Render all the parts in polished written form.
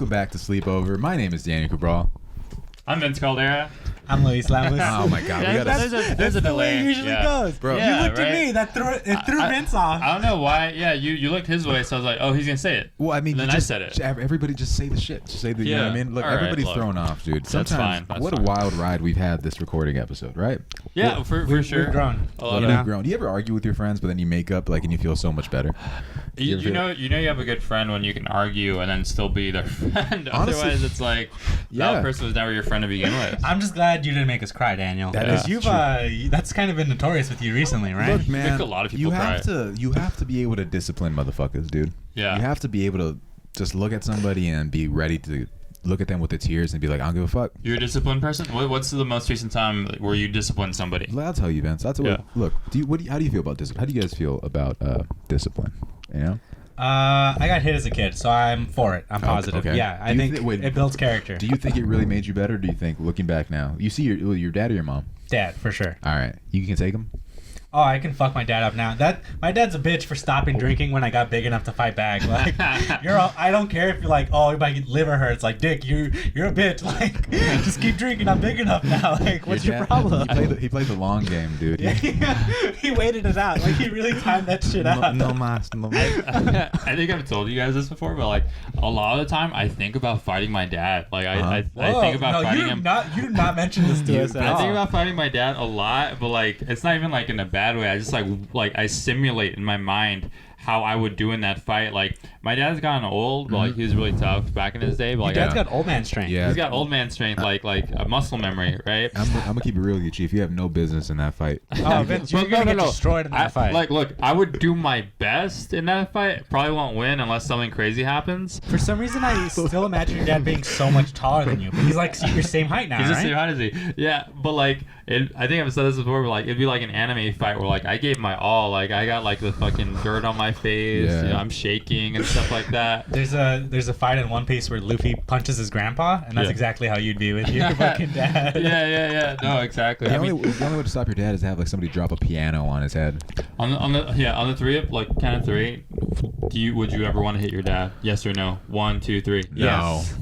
Welcome back to Sleepover. My name is Daniel Cabral. I'm Vince Caldera. I'm Luis Lamos. Oh my God, There's a delay. It usually goes, bro. You looked at me. That threw Vince off. I don't know why. Yeah, you looked his way, so I was like, oh, he's gonna say it. Well, I mean, then I said it. Everybody just say the shit. Just say the. You know what I mean? Look, everybody's thrown off, dude. Sometimes, That's what fine. a wild ride we've had this recording episode, right? Yeah, for sure. We've grown. We've grown. Do you ever argue with your friends, but then you make up, and you feel so much better? You know you have a good friend when you can argue and then still be their friend. Honestly, otherwise, it's like that person was never your friend to begin with. I'm just glad you didn't make us cry, Daniel. That is you've true. That's kind of been notorious with you recently, right? Look, man, I think a lot of people you have to be able to discipline motherfuckers, dude. Yeah. You have to be able to just look at somebody and be ready to look at them with the tears and be like, I don't give a fuck. You're a disciplined person? What's the most recent time where you disciplined somebody? I'll tell you, Vince. That's what. Look, how do you feel about discipline? How do you guys feel about discipline? You know. I got hit as a kid, so I'm for it. I'm positive. Okay. Yeah, I think it builds character. Do you think it really made you better? Or do you think, looking back now, you see your dad or your mom? Dad, for sure. All right, you can take him. Oh, I can fuck my dad up now. My dad's a bitch for stopping drinking when I got big enough to fight back. Like, I don't care if you're like, oh, my liver hurts. Like, Dick, you're a bitch. Like, just keep drinking. I'm big enough now. Like, what's your problem? He played the long game, dude. Yeah, he waited it out. Like, he really timed that shit out. No mas. I think I've told you guys this before, but like a lot of the time, I think about fighting my dad. Like I think about fighting him. You do not mention this to us at all. I think about fighting my dad a lot, but like it's not even like in a bad way. I just like I simulate in my mind how I would do in that fight. Like my dad's gotten old, but like he was really tough back in his day. But like Your dad's got old man strength. Yeah, he's got old man strength, like a muscle memory, right? I'm gonna keep it real with you, Chief. You have no business in that fight. Oh, Vince, you're gonna get destroyed in that fight. Like, look, I would do my best in that fight. Probably won't win unless something crazy happens. For some reason, I still imagine your dad being so much taller than you. But he's like your same height now, He's right? the same height as he. Yeah, but like, I think I've said this before. But like, it'd be like an anime fight where like I gave my all. Like I got like the fucking dirt on my face. Yeah. You know, I'm shaking and stuff like that. There's a fight in One Piece where Luffy punches his grandpa, and that's exactly how you'd be with your fucking dad. Yeah. No, exactly. The only way to stop your dad is to have like somebody drop a piano on his head. On the three of like count of three. Would you ever want to hit your dad? Yes or no? 1, 2, 3. No. Yes.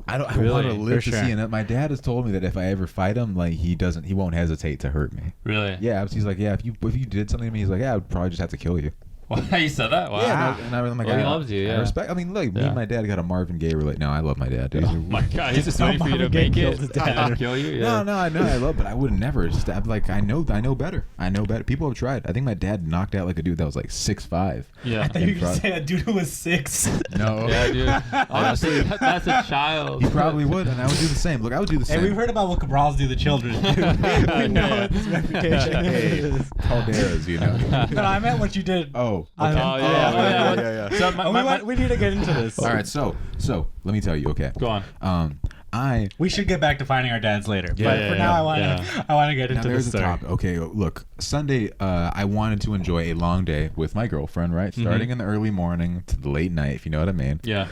I want to Really? live For to sure. see it. My dad has told me that if I ever fight him, like he won't hesitate to hurt me. Really? Yeah, he's like, yeah, if you did something to me, he's like, yeah, I would probably just have to kill you. Wow, you said that? Wow. Yeah, and I'm like, Well, he loves you, yeah. I respect. I mean, look, me and my dad got a Marvin Gaye relate. No, I love my dad, dude. Oh my God, he's just waiting for you to Marvin Gaye make killed it. his dad. And kill you. Yeah. No, I know, I love, but I would never stab. Like, I know better. I know better. People have tried. I think my dad knocked out like a dude that was like 6'5". Yeah. I thought you were gonna say a dude who was 6. No. Yeah, dude. Honestly, that's a child. He probably would, and I would do the same. Look, I would do the same. Hey, we've heard about what Cabrals do to children, dude. We know what this reputation is. Calderas, you know. No, I meant what you did. Oh. I meant- Yeah. So we need to get into this. All right, so let me tell you. Okay. Go on. We should get back to finding our dads later. Yeah, But yeah, for now, I want to get Now into there's this a story. topic. Okay, look, Sunday, I wanted to enjoy a long day with my girlfriend, right? Starting in the early morning to the late night, if you know what I mean. Yeah.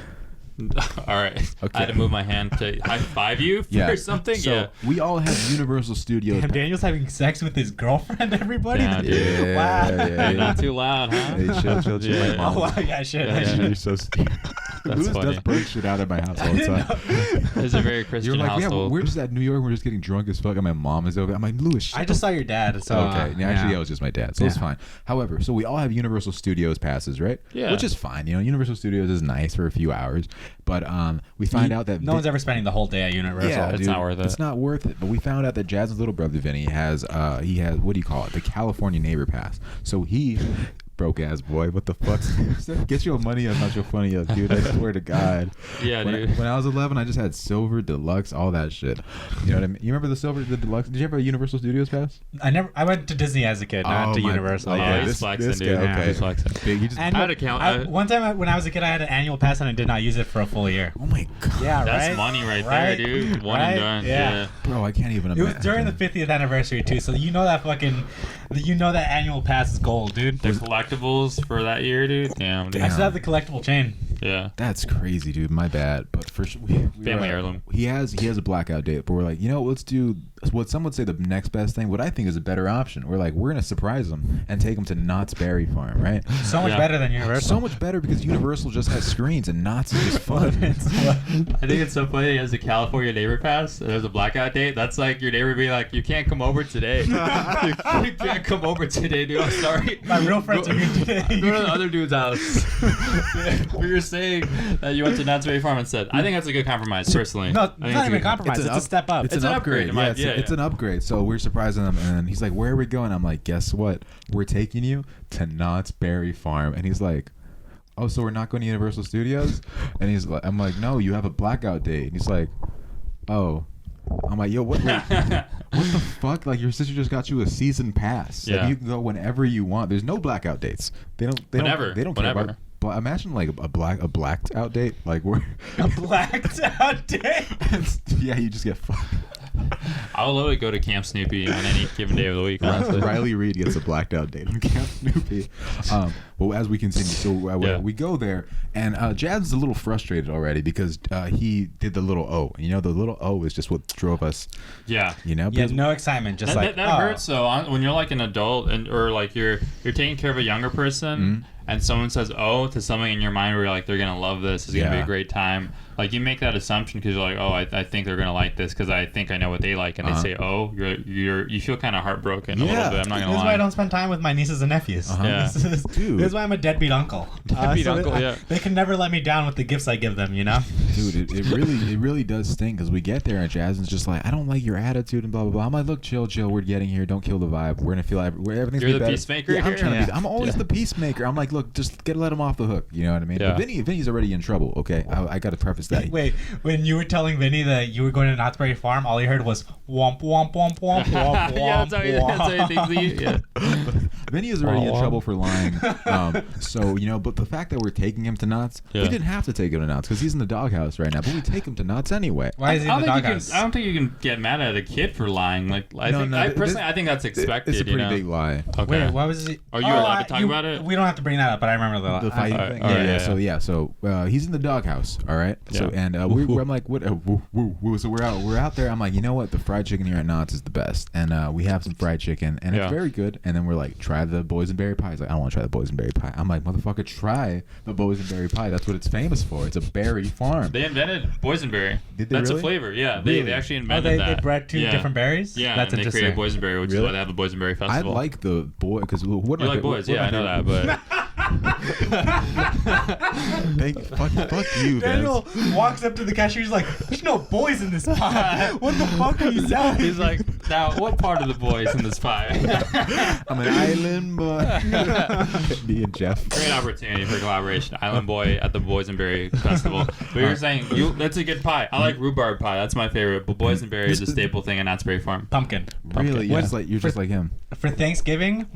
All right. Okay. I had to move my hand to high five you for something. So we all have Universal Studios. Damn, Daniel's having sex with his girlfriend, everybody? Damn, dude. Wow. Yeah. Not too loud, huh? Hey, chill. Yeah. My mom. Oh, wow, yeah, I should. Yeah, You're so stupid. That's Louis funny. does burn shit out of my house all the time. It's a very Christian You're like, household. yeah, we're just at New York. We're just getting drunk as fuck, and my mom is over. I'm like, Louis, shut I just saw your dad, so... okay. Yeah, actually, it was just my dad, so it's fine. However, so we all have Universal Studios passes, right? Yeah. Which is fine. You know, Universal Studios is nice for a few hours, but we find out that No one's ever spending the whole day at Universal. yeah, It's dude, not worth it. It's not worth it. But we found out that Jazz's little brother Vinny has what do you call it? The California Neighbor Pass. So he broke ass boy. What the fuck? Get your money up, not your funny up, dude. I swear to God. Yeah, dude. When I was 11, I just had silver, deluxe, all that shit. You know what I mean? You remember the deluxe? Did you ever have a Universal Studios pass? I went to Disney as a kid, not to Universal. Okay, Oh, yeah. he's flexing, this dude. guy, okay. He's flexing. Big. He just, And I had a count. one time when I was a kid, I had an annual pass and I did not use it for a full year. oh my God. Yeah, That's right? money right Right? there, dude. One Right? and done. Yeah. Bro, I can't even It imagine. was during the 50th anniversary too, so you know that annual pass is gold, dude. The collectibles for that year, dude. Damn, dude. I still have the collectible chain. Yeah. That's crazy, dude. My bad. But for sure, Family heirloom. He has a blackout date, but we're like, you know, let's do what some would say the next best thing, what I think is a better option. We're gonna surprise them and take them to Knott's Berry Farm, right? So much better than Universal. So much better because Universal just has screens and Knott's is just fun. I think it's so funny. As a California neighbor pass, there's a blackout date. That's like your neighbor being like, "You can't come over today. You can't come over today, dude. I'm sorry. My real friends are here today. Go to the other dude's house." But you're saying that you went to Knott's Berry Farm instead. I think that's a good compromise, personally. No, I it's think not a even a good- compromise. It's a step up. It's an upgrade. Yeah, it's an upgrade. So we're surprising them, and he's like, "Where are we going?" I'm like, "Guess what? We're taking you to Knott's Berry Farm." And he's like, "Oh, so we're not going to Universal Studios?" And I'm like, "No, you have a blackout date." And he's like, "Oh." I'm like, "Yo, what the fuck? Like, your sister just got you a season pass. Like, Yeah. you can go whenever you want. There's no blackout dates. They don't care about. But imagine like a blacked out date, like we're A blacked out day. yeah, you just get fucked. I'll literally go to Camp Snoopy on any given day of the week, honestly. Riley Reid gets a blacked out date on Camp Snoopy. Well, as we continue, so we go there, and Jazz is a little frustrated already because he did the little O. You know, the little O is just what drove us. Yeah. You know, Yeah, no excitement. Just That hurts though when you're like an adult or like you're taking care of a younger person and someone says "oh" to something in your mind where you're like they're gonna love this, it's gonna be a great time. Like you make that assumption because you're like, oh, I think they're gonna like this because I think I know what they like, and they say "oh," you feel kind of heartbroken a little bit. I'm not gonna lie. This is why I don't spend time with my nieces and nephews. Yeah. Dude. This is why I'm a deadbeat uncle. They can never let me down with the gifts I give them. You know. Dude, it really does stink because we get there and Jasmine's just like, "I don't like your attitude," and blah blah blah. I'm like, "Look, chill. We're getting here. Don't kill the vibe. We're gonna feel everything's You're be the better." peacemaker Yeah, I'm here? trying to be. Yeah. I'm always the peacemaker. I'm like, "Look, just let him off the hook." You know what I mean? Yeah. But Vinny's already in trouble. Okay, I got to preface that. Wait, when you were telling Vinny that you were going to Knott's Berry Farm, all you heard was womp womp womp womp womp Yeah, womp. that's how he thinks he. Yeah. Vinny is already in trouble for lying. So, but the fact that we're taking him to Knott's, we didn't have to take him to Knott's because he's in the doghouse right now, but we take him to Knott's anyway. Why is he in the doghouse? I don't think you can get mad at a kid for lying. Like I think that's expected. It's a pretty big lie. Okay. Wait, what was it? Are you allowed to talk about it? We don't have to bring that up, but I remember The fighting thing. So he's in the doghouse. All right. Yeah. So I'm like, what? So we're out there. I'm like, you know what? The fried chicken here at Knott's is the best, and we have some fried chicken, and it's very good. And then we're like, try the boysenberry pie. He's like, I don't want to try the boysenberry pie. I'm like, motherfucker, try the boysenberry pie. That's what it's famous for. It's a berry farm. They invented boysenberry. Did they That's really? a flavor. Yeah, Really? they actually invented that. They bred two different berries. Yeah, That's and they interesting. created boysenberry, which is why they have the boysenberry I festival. like the boy because You like boys, yeah, I know that, but fuck you, Daniel Vince. walks up to the cashier. He's like, "There's no boys in this pie. What the fuck are you selling?" he's like, now what part of the boys in this pie? I'm an island boy. Me and Jeff. Great opportunity for collaboration. Island Boy at the Boysenberry Festival. But you're saying that's a good pie. I like rhubarb pie. That's my favorite. But boysenberry is a staple thing at Knott's Berry Farm. Pumpkin. Really? You're just like him. For Thanksgiving,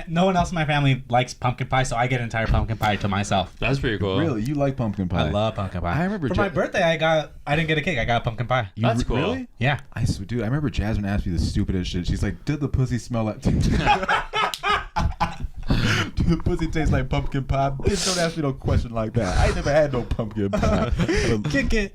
no one else in my family likes pumpkin pie, so I get an entire pumpkin pie to myself. That's pretty cool. Really? You like pumpkin pie? I love pumpkin pie. I remember for my birthday, I didn't get a cake. I got a pumpkin pie. That's cool. Really? Yeah. Dude, I remember Jasmine asked me the stupidest shit. She's like, "Did the pussy smell like?" Did the pussy taste like pumpkin pie? Bitch, don't ask me no question like that. I ain't never had no pumpkin pie. Kick it.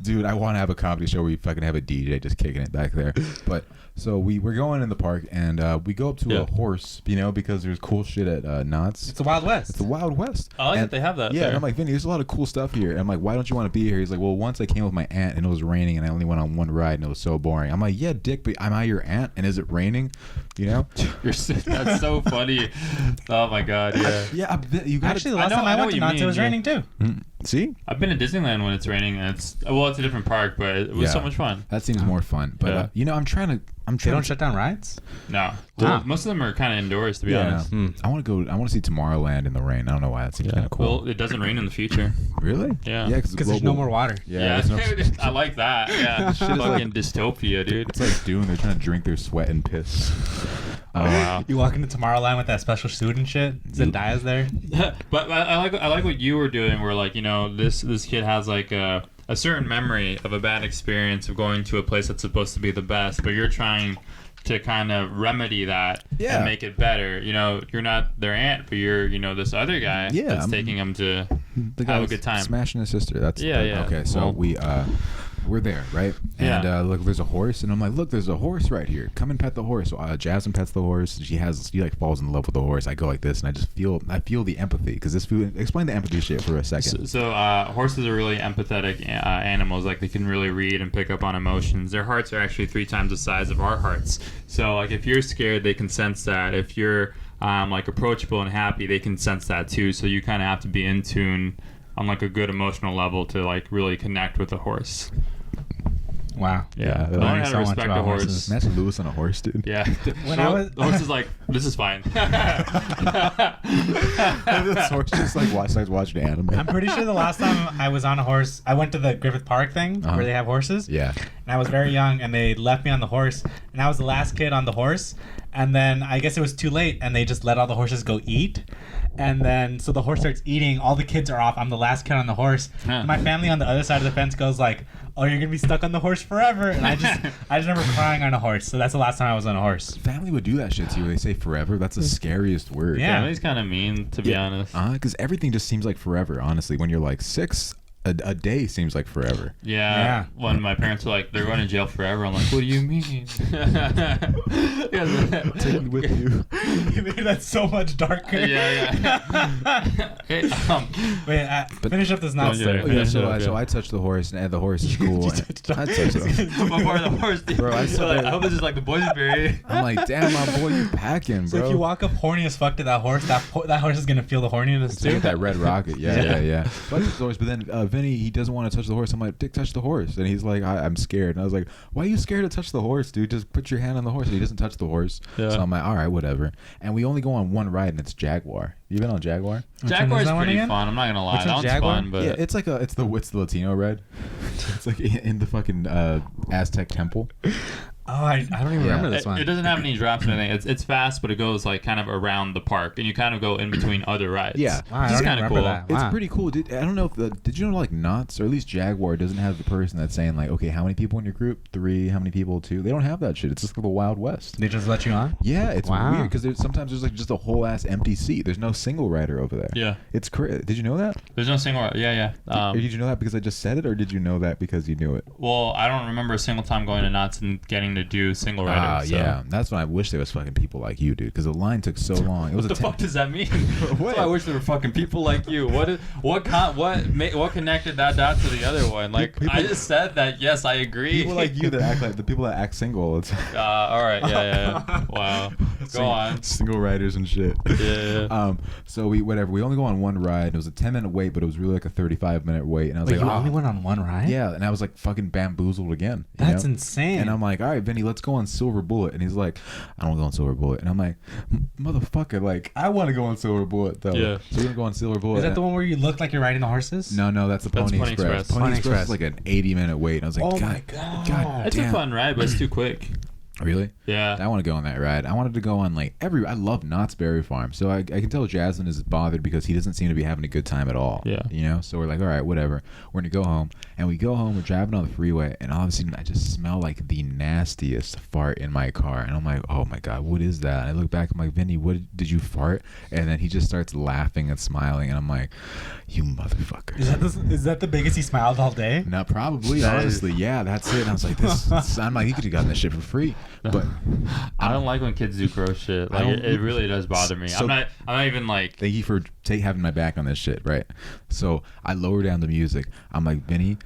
Dude, I want to have a comedy show where we fucking have a DJ just kicking it back there. But so we're going in the park and we go up to a horse, because there's cool shit at Knott's. It's the Wild West. It's the Wild West. I like that they have that. Yeah, there. and I'm like, Vinny, there's a lot of cool stuff here. And I'm like, why don't you want to be here? He's like, well, once I came with my aunt and it was raining and I only went on one ride and it was so boring. I'm like, yeah, dick, but am I your aunt and is it raining? That's so funny. Oh my god, yeah. Yeah, you got Actually, the last time I went to Knott's, it was raining too. See? I've been to Disneyland when it's raining, and it's a different park, but it was so much fun. That seems more fun. But I'm trying to. They don't shut down rides? No, most of them are kind of indoors, to be honest. I want to go. I want to see Tomorrowland in the rain. I don't know why. That seems kind of cool. Well, it doesn't rain in the future. Really? Yeah. Yeah, Because there's no more water. Yeah, I like that. Yeah, fucking dystopia, dude. It's like Dune. They're trying to drink their sweat and piss. Oh wow. You walk into Tomorrowland with that special suit and shit. Zendaya's there. But I like what you were doing, where like this kid has like a certain memory of a bad experience of going to a place that's supposed to be the best, but you're trying to kind of remedy that and make it better. You're not their aunt, but you're this other guy that's taking them to have a good time. Smashing his sister. That's yeah. Okay, so we we're there, right? And look, there's a horse, and I'm like, look, there's a horse right here. Come and pet the horse. So Jasmine pets the horse. She like falls in love with the horse. I go like this, and I feel the empathy because this food. Explain the empathy shit for a second. So horses are really empathetic animals. Like they can really read and pick up on emotions. Their hearts are actually 3 times the size of our hearts. So like if you're scared, they can sense that. If you're like approachable and happy, they can sense that too. So you kind of have to be in tune on like a good emotional level to like really connect with a horse. Wow. Yeah. I Learn how to respect a horse. Imagine Lewis on a horse, dude. Yeah. When The horse is like, this is fine. This horse just like starts watching anime. I'm pretty sure the last time I was on a horse, I went to the Griffith Park thing where they have horses. Yeah. And I was very young, and they left me on the horse, and I was the last kid on the horse. And then I guess it was too late, and they just let all the horses go eat. And then so the horse starts eating. All the kids are off. I'm the last kid on the horse. And my family on the other side of the fence goes like, "Oh, you're gonna be stuck on the horse forever." And I just remember crying on a horse. So that's the last time I was on a horse. Family would do that shit to you. They say forever. That's the scariest word. Yeah. Family's kind of mean, to be honest. Because everything just seems like forever. Honestly, when you're like 6. A day seems like forever. Yeah. When my parents were like, they're going to jail forever, I'm like, what do you mean? Take me with you. You made that so much darker. Wait, finish up this nonsense. So I touched the horse, and the horse is cool. I touched the Before the horse, Bro, I hope this is like the boysenberry. I'm like, damn, my boy, you packing, bro. So if you walk up horny as fuck to that horse, that horse is gonna feel the horniness too. That red rocket, yeah. But then Vinny, he doesn't want to touch the horse. I'm like, Dick, touch the horse, and he's like, I'm scared. And I was like, why are you scared to touch the horse, dude? Just put your hand on the horse. And he doesn't touch the horse. So I'm like, all right, whatever. And we only go on one ride, and it's Jaguar. You been on Jaguar? Jaguar's pretty fun. I'm not gonna lie, that one's fun. But yeah, it's like it's the Latino ride. It's like in the fucking Aztec temple. Oh, I don't even remember this one. It doesn't have any drops or anything. It's fast, but it goes like kind of around the park, and you kind of go in between other rides. Yeah, wow, it's kind of cool. That. It's wow. pretty cool. I don't know if did you know like Knott's or at least Jaguar doesn't have the person that's saying like, okay, how many people in your group? 3. How many people? 2. They don't have that shit. It's just the Wild West. They just let you on? Yeah, it's weird because sometimes there's like just a whole ass empty seat. There's no single rider over there. Yeah, it's crazy. Did you know that? There's no single. Yeah. Did you know that because I just said it, or did you know that because you knew it? Well, I don't remember a single time going to Knott's and getting to do single rider. Yeah, that's why I wish there was fucking people like you, dude. Because the line took so long. It was what the fuck does that mean? That's why I wish there were fucking people like you. What connected that dot to the other one? Like people, I just said that. Yes, I agree. People like you that act like the people that act single. It's all right. Yeah. Wow. Go on. Single riders and shit. Yeah. So we only go on one ride. It was a 10-minute wait, but it was really like a 35-minute wait. And I was you only went on one ride? Yeah, and I was like fucking bamboozled again. That's insane. And I'm like, all right, Vinny, let's go on Silver Bullet. And he's like, I don't want to go on Silver Bullet. And I'm like, motherfucker, like I want to go on Silver Bullet though. Yeah. So we're gonna go on Silver Bullet. Is that the one where you look like you're riding the horses? No, that's the Pony Express. Pony Express is like an 80-minute wait. And I was like, oh my god, it's a fun ride, but it's too quick. Really? Yeah. I want to go on that ride. I wanted to go on like I love Knott's Berry Farm. So I can tell Jasmine is bothered because he doesn't seem to be having a good time at all. Yeah. You know? So we're like, all right, whatever. We're going to go home. And we go home. We're driving on the freeway. And all of a sudden, I just smell like the nastiest fart in my car. And I'm like, oh my God, what is that? And I look back. I'm like, Vinny, what did you fart? And then he just starts laughing and smiling. And I'm like, you motherfucker. Is that the biggest he smiled all day? No, probably. Honestly, yeah, that's it. And I was like, I'm like, you could have gotten this shit for free. But I don't like when kids do gross shit. Like it really does bother me. I'm not even like. Thank you for having my back on this shit, right? So I lower down the music. I'm like, Vinny,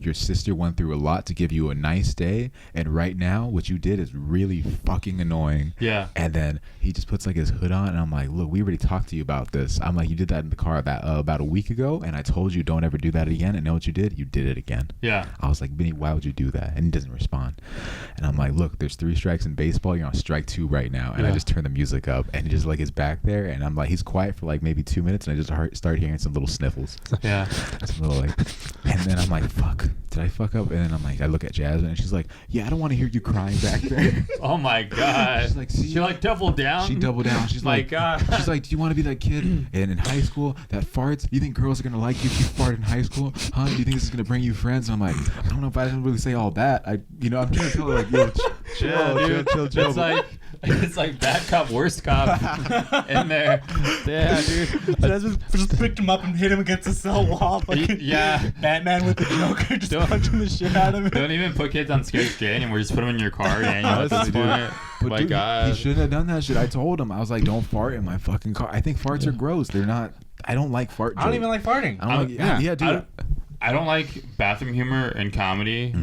your sister went through a lot to give you a nice day, and right now what you did is really fucking annoying. Yeah. And then he just puts like his hood on, and I'm like, look, we already talked to you about this. I'm like, you did that in the car about a week ago, and I told you don't ever do that again. And know what you did? You did it again. Yeah. I was like, Vinny, why would you do that? And he doesn't respond. And I'm like, look, there's 3 strikes in baseball. You're on strike 2 right now. And I just turn the music up, and he just like is back there, and I'm like, he's quiet for like maybe 2 minutes, and I just start hearing some little sniffles. Yeah. Some little like, and then I'm like, fuck, did I fuck up? And then I'm like, I look at Jasmine, and she's like, yeah, I don't want to hear you crying back there. Oh my God. She's like, she like doubled down. She doubled down. She's my like, God. She's like, do you want to be that kid and in high school that farts? You think girls are gonna like you if you fart in high school? Huh? Do you think this is gonna bring you friends? And I'm like, I don't know if I didn't really say all that. I'm trying to tell her like, yo, chill. It's like It's like bad cop, worst cop in there. Yeah, dude. Just picked him up and hit him against the cell wall. Yeah. Batman with the Joker just punching the shit out of him. Don't even put kids on Scary Straight anymore. Just put them in your car, Daniel, at this point. But My dude, God. he shouldn't have done that shit. I told him. I was like, don't fart in my fucking car. I think farts are gross. They're not. I don't like fart jokes. I don't even like farting. I don't like, yeah, dude. I don't like bathroom humor in comedy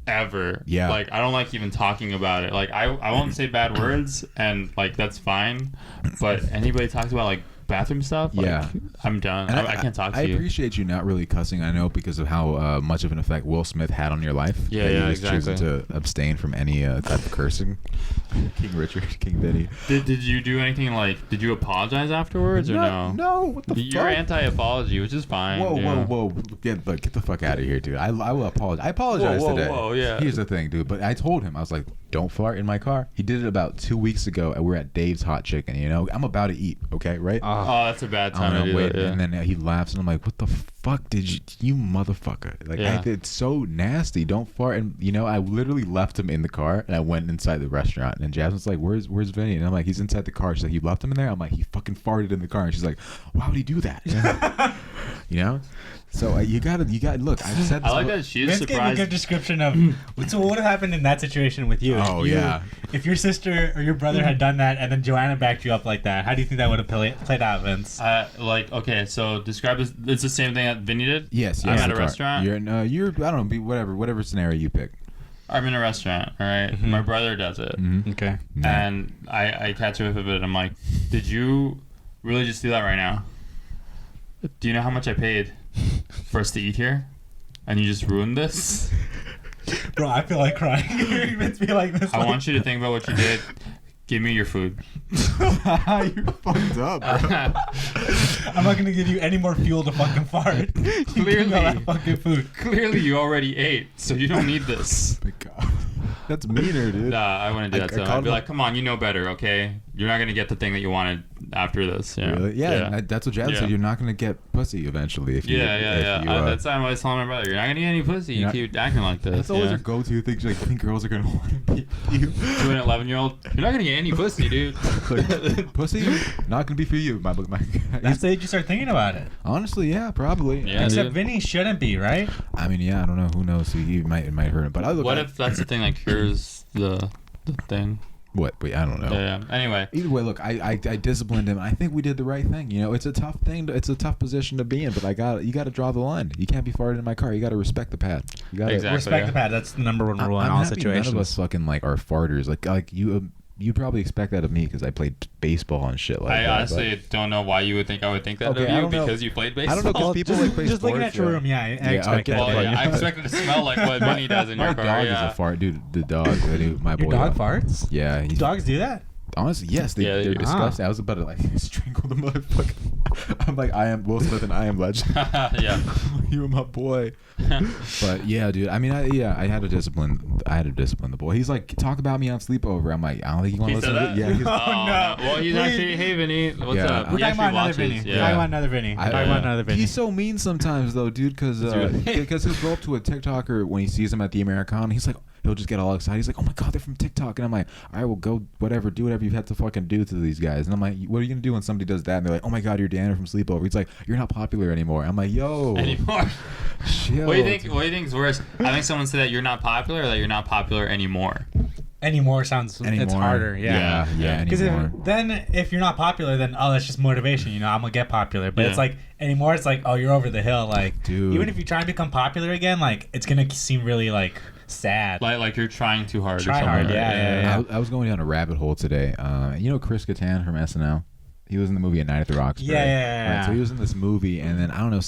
ever. Yeah. Like, I don't like even talking about it. Like, I won't say bad words, and, like, that's fine. But anybody talks about, like, bathroom stuff, like, Yeah. I'm done. And I can't talk to you. I appreciate you not really cussing. I know because of how much of an effect Will Smith had on your life. Yeah, that yeah, you just exactly. choosing to abstain from any type of cursing. King Richard, King Vinny. Did you do anything, like, did you apologize afterwards or no? No, what the You're fuck? anti-apology, which is fine. Whoa. Get the fuck out of here, dude. I will apologize. I apologize today. Whoa, yeah. Here's the thing, dude. But I told him, I was like, don't fart in my car. He did it about 2 weeks ago, and we're at Dave's Hot Chicken. You know, I'm about to eat, okay, right? Oh, that's a bad time to do wait, that, yeah. and then he laughs, and I'm like, "What the fuck did you motherfucker?" Like, Yeah. it's so nasty. Don't fart. And you know, I literally left him in the car, and I went inside the restaurant. And Jasmine's like, "Where's Vinny?" And I'm like, "He's inside the car." She's like, "You left him in there?" I'm like, "He fucking farted in the car." And she's like, "Why would he do that?" You know. So you gotta look. I've said this. I like that she's Vince gave a surprised. good description of so what would have happened in that situation with you. Oh, yeah. If your sister or your brother had done that and then Joanna backed you up like that, how do you think that would have played out, Vince? Like, okay, so describe this. It's the same thing that Vinny did. Yes. I'm at the a car. restaurant. You're I don't know. Be whatever scenario you pick. I'm in a restaurant. All right? Mhm. My brother does it, Okay. and I catch a whiff of it. I'm like, did you really just do that right now? Do you know how much I paid for us to eat here? And you just ruined this? Bro, I feel like crying. Hearing Vince be like this. I want you to think about what you did. Give me your food. You're fucked up, bro. I'm not gonna give you any more fuel to fucking fart. You Clearly. can all that fucking food. Clearly, you already ate, so you don't need this. My God. That's meaner, dude. Nah, I wouldn't do that to him. I'd be like, come on, you know better, okay? You're not going to get the thing that you wanted after this. Yeah. Really? Yeah. That's what Jazz said. You're not gonna get pussy eventually if you. Yeah. That's why I always tell my brother, you're not gonna get any pussy. You keep acting like this. That's always your go-to thing. Like, I think girls are gonna want to be you. To an 11-year-old, you're not gonna get any pussy, dude. Like, pussy, not gonna be for you. My That's the age you start thinking about it. honestly, yeah, probably. Yeah, Except dude. Vinny shouldn't be, right? I mean, yeah, I don't know. Who knows? It might hurt him. But I look. What if that's the thing that cures the thing? What? Wait, I don't know. Yeah. Anyway. Either way, look, I disciplined him. I think we did the right thing. You know, it's a tough thing. It's a tough position to be in. But you got to draw the line. You can't be farted in my car. You got to respect the pad. You got to Exactly. Respect the pad. That's the number one rule in I'm all happy situations. none of us fucking like are farters. Like you. You probably expect that of me because I played baseball and shit like I that. honestly don't know why you would think I would think that Okay, of I you don't know. because you played baseball. I don't know because people like play Just sports. looking at your room, yeah, I expect okay. that. Well, Yeah. I expected to smell like what Vinny does in My your car. dog Yeah. is a fart, dude. The dog, my boy. Your dog farts? Yeah, he's Dogs do that? honestly, yes, Yeah, they they're do. disgusting. I was about to like strangle the motherfucker. I'm like, I am Will Smith and I am Legend. Yeah. You are my boy. But yeah, dude. I mean, I had to discipline the boy. He's like, talk about me on Sleepover. I'm like, I don't think you want He to said listen to that? it. Yeah, he's, Oh, no. Well, he's Please. actually, hey, Vinny, what's Yeah. up? We're He We're talking actually about another watches. Vinny. We're Yeah. talking about another Vinny. We're talking about another Vinny. He's so mean sometimes though, dude. Because he'll go up to a when he sees him at the Americana. He's like, he'll just get all excited. He's like, oh my god, they're from TikTok. And I'm like, all right, well, go do whatever you have to fucking do to these guys. And I'm like, what are you gonna do when somebody does that? And they're like, oh my god, you're Daniel from Sleepover. He's like, you're not popular anymore. I'm like, yo, Anymore. chill. What do you think's worse? Having someone say that you're not popular or that you're not popular anymore? Anymore sounds Anymore. it's harder. Yeah. Yeah. Because Anymore. if you're not popular, then that's just motivation. You know, I'm gonna get popular. But Yeah. it's like anymore, it's like you're over the hill. Like, Dude. even if you try and become popular again, like it's gonna seem really like sad. Like you're trying too hard. Try or something, hard, right? yeah. I was going down a rabbit hole today. You know Chris Kattan from SNL? He was in the movie A Night at the Roxbury. Yeah. Right, so he was in this movie, and then I don't know,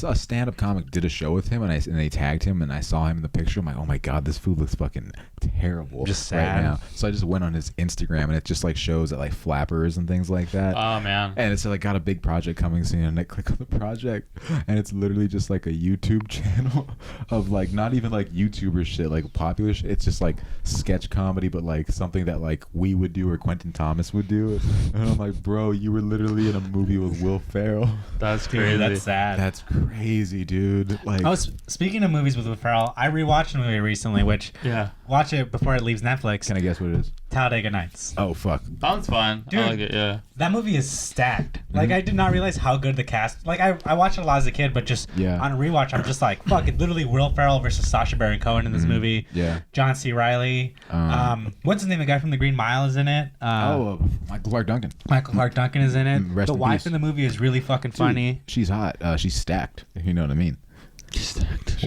a stand-up comic did a show with him, and they tagged him, and I saw him in the picture. I'm like, oh my god, this food looks fucking terrible Just right sad. now. So I just went on his Instagram, and it just like shows at like flappers and things like that. Oh man. And it's like got a big project coming soon, and I click on the project, and it's literally just like a YouTube channel of like not even like YouTuber shit, like popular shit. It's just like sketch comedy, but like something that like we would do or Quentin Thomas would do. And I'm like, bro, you were literally in a movie with Will Ferrell. That's Dude, crazy. that's sad. That's crazy, dude. Like, Speaking of movies with Will Ferrell, I rewatched a movie recently, which Yeah. watch it before it leaves Netflix. can I guess what it is? Talladega Nights. Oh fuck. That one's fun. Dude. I like it. Yeah. That movie is stacked. Like, I did not realize how good the cast. Like, I watched it a lot as a kid, but just on a rewatch, I'm just like, fuck, it literally Will Ferrell versus Sacha Baron Cohen in this movie. Yeah. John C. Reilly. What's his name? The guy from The Green Mile is in it. Michael Clark Duncan. Michael Clark Duncan is in it. Rest The in wife peace. in the movie is really fucking funny. She's hot. She's stacked. If you know what I mean. She's stacked.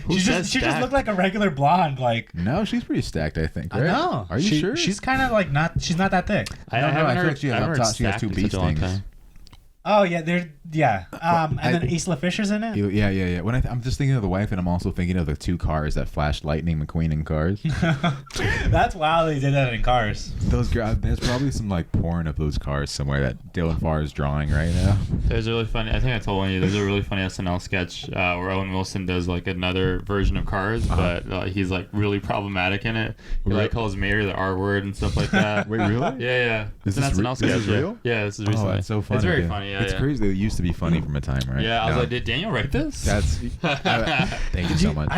She just looked like a regular blonde. Like, no, she's pretty stacked. I think. Right? I know. Are you sure? She's kind of like not. She's not that thick. I I haven't feel heard. like she has I haven't up heard top. She has stacked two in beast such a long things. time. Oh yeah, and then Isla Fisher's in it. Yeah. When I'm just thinking of the wife, and I'm also thinking of the two cars that flashed Lightning McQueen in Cars. That's wild. They did that in Cars. Those there's probably some like porn of those cars somewhere that Dylan Farr is drawing right now. There's a really funny. I think I told one of you. There's a really funny SNL sketch where Owen Wilson does like another version of Cars, but he's like really problematic in it. He like calls Mater the R word and stuff like that. Wait, really? Yeah. Is It's an this SNL sketch. this is real? Yeah, this is recently. Oh, that's so funny. It's very dude. funny. Yeah, It's crazy. They used to be funny from a time, right? Yeah, I was No. like, did Daniel write this? That's. Thank you so much.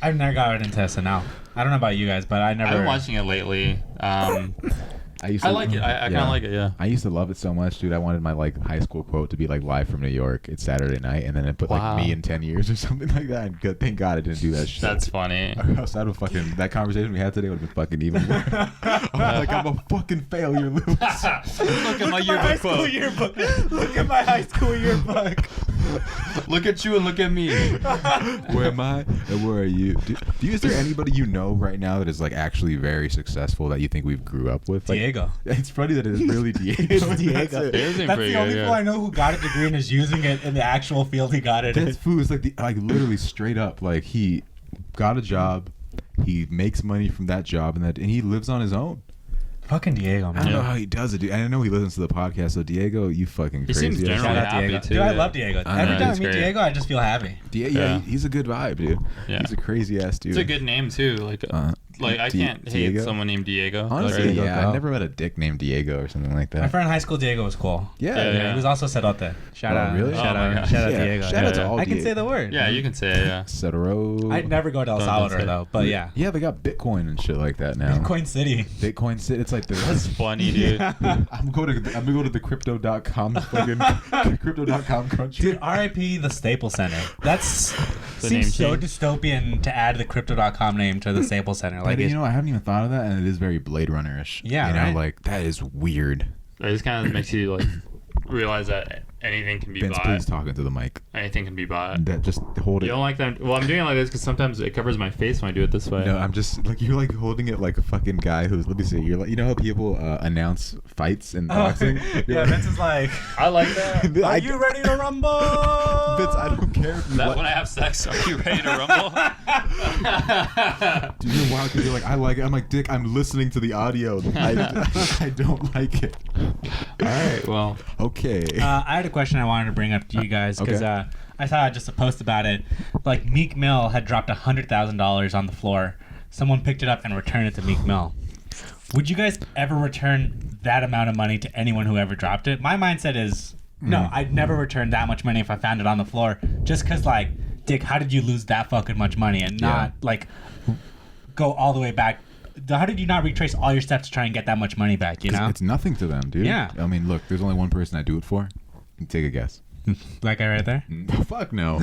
I've never got into SNL. I don't know about you guys, but I never. I've been watching it lately. I used to, I like it. I kind of like it. Yeah. I used to love it so much, dude. I wanted my like high school quote to be like live from New York. It's Saturday night, and then it put like me in 10 years or something like that. And good, thank God I didn't do that shit. That's funny. Outside of fucking that conversation we had today would have been fucking even worse. I'm a fucking failure, Lewis. Look at my yearbook quote. Look at my high school yearbook. Look at you and look at me. Where am I and where are you? Is there anybody you know right now that is like actually very successful that you think we grew up with? Like, Diego. It's funny that it's really Diego. It's Diego. That's it. It is That's pretty the only good, people I know who got a degree and is using it in the actual field he got it in. That's food. It's like literally straight up. Like he got a job, he makes money from that job, and he lives on his own. Fucking Diego, I man. don't know how he does it, dude. I know he listens to the podcast. So Diego, you fucking He crazy. seems ass generally Shout out happy Diego. too. Dude, I yeah. love Diego. I Every know, time I he's meet great. Diego, I just feel happy. Yeah, he's a good vibe, dude. Yeah. He's a crazy ass dude. It's a good name too. Like I can't hate Diego? someone named Diego. Honestly, Like, Diego, yeah, go. I've never met a dick named Diego or something like that. My friend in high school, Diego, was cool. Yeah. He was also Cerote. Shout Oh, out. really? Shout Oh my out. God. Shout out Yeah, Diego. shout out to Yeah. all I can Diego. say the word. Yeah, you can say it. Yeah. Cetero. I'd never go to El Don't Salvador say it. though, but yeah. Yeah, they got Bitcoin and shit like that now. Bitcoin City. Bitcoin City. It's like That's funny, dude. I'm gonna go to the crypto.com fucking crypto.com country. Dude, RIP the Staples Center. That's The seems so name change. dystopian to add the crypto.com name to the Staples Center. Like, Like, I haven't even thought of that, and it is very Blade Runner-ish. Yeah, you know, right? like that is weird. It just kind of makes you like realize that anything can be Vince, bought. please talk into the mic. Anything can be bought. That just hold You it. don't like that? Well, I'm doing it like this because sometimes it covers my face when I do it this way. No, I'm just like you're like holding it like a fucking guy who's. Let me see. You're like, you know how people announce fights in boxing. You're yeah, like- Vince is like, I like that. are you ready to rumble? Vince, I don't care if you That like. when I have sex, are you ready to rumble? Dude, you're wild because you're like, I like it. I'm like, Dick, I'm listening to the audio. I don't like it. All right, well. Okay. I had a question I wanted to bring up to you guys because Okay. I saw just a post about it. Like Meek Mill had dropped $100,000 on the floor. Someone picked it up and returned it to Meek Mill. Would you guys ever return that amount of money to anyone who ever dropped it? My mindset is no. I'd never return that much money if I found it on the floor. Just because, like, Dick, how did you lose that fucking much money and not like go all the way back? How did you not retrace all your steps to try and get that much money back? You know, It's nothing to them, dude. Yeah. I mean, look, there's only one person I do it for. Take a guess. that guy right there. Fuck no.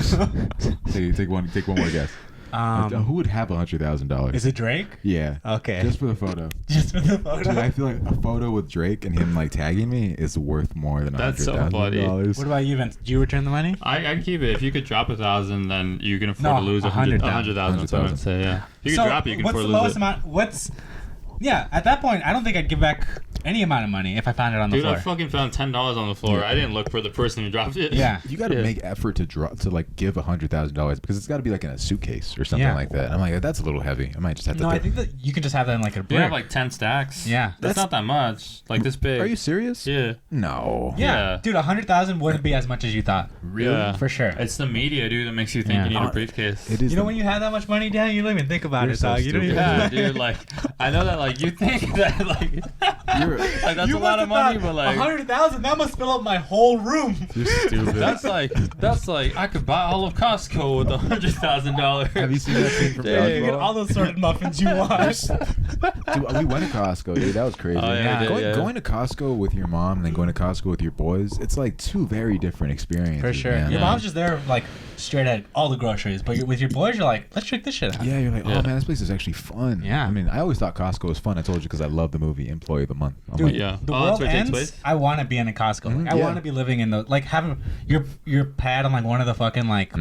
take one more guess. Who would have $100,000? Is it Drake? Yeah. Okay. Just for the photo. Just for the photo. Dude, I feel like a photo with Drake and him like tagging me is worth more than That's so $100,000. What about you, Vince? Did you return the money? I'd keep it. If you could drop 1,000, then you can afford No, to lose 100,000. 100,000. That's what I would say. Yeah. If you could drop it, you can what's afford the to lose lowest it. amount? Yeah, at that point, I don't think I'd give back any amount of money if I found it on the Dude, I floor. fucking found $10 on the floor. Yeah. I didn't look for the person who dropped it. Yeah. You got to make effort to like give $100,000 because it's got to be like in a suitcase or something Yeah. like that. I'm like, that's a little heavy. I might just have to. No, I think that you can just have that in like a You brick. have like 10 stacks. Yeah. That's not that much. Like this big. Are you serious? Yeah. No. Yeah. Dude, 100,000 wouldn't be as much as you thought. Really? Yeah. For sure. It's the media, dude, that makes you think Yeah. you need a briefcase. It is. You know when you have that much money down, you don't even think about You're it, so dog. You don't stupid. even Yeah, dude. Like, I know that. Like, you think that. Like, for Like that's a lot of money, but like 100,000. That must fill up my whole room. you're stupid. that's like I could buy all of Costco with $100,000. Have you seen that scene from Dang. You get Dodgeball? all those sorted muffins you want. Dude, we went to Costco, dude. That was crazy. Oh, yeah, we did, Going to Costco with your mom and then going to Costco with your boys, it's like two very different experiences. For sure. Man. Your mom's just there, like, straight at all the groceries. But with your boys, you're like, let's check this shit out. Yeah, you're like, oh Yeah. man, this place is actually fun. Yeah. I mean, I always thought Costco was fun. I told you because I love the movie Employee of the Month. I'm Dude, like, Yeah. the Oh, world that's where it takes ends. place? I want to be in a Costco. Like, I yeah. want to be living in the, like, having your pad on, like, one of the fucking, like,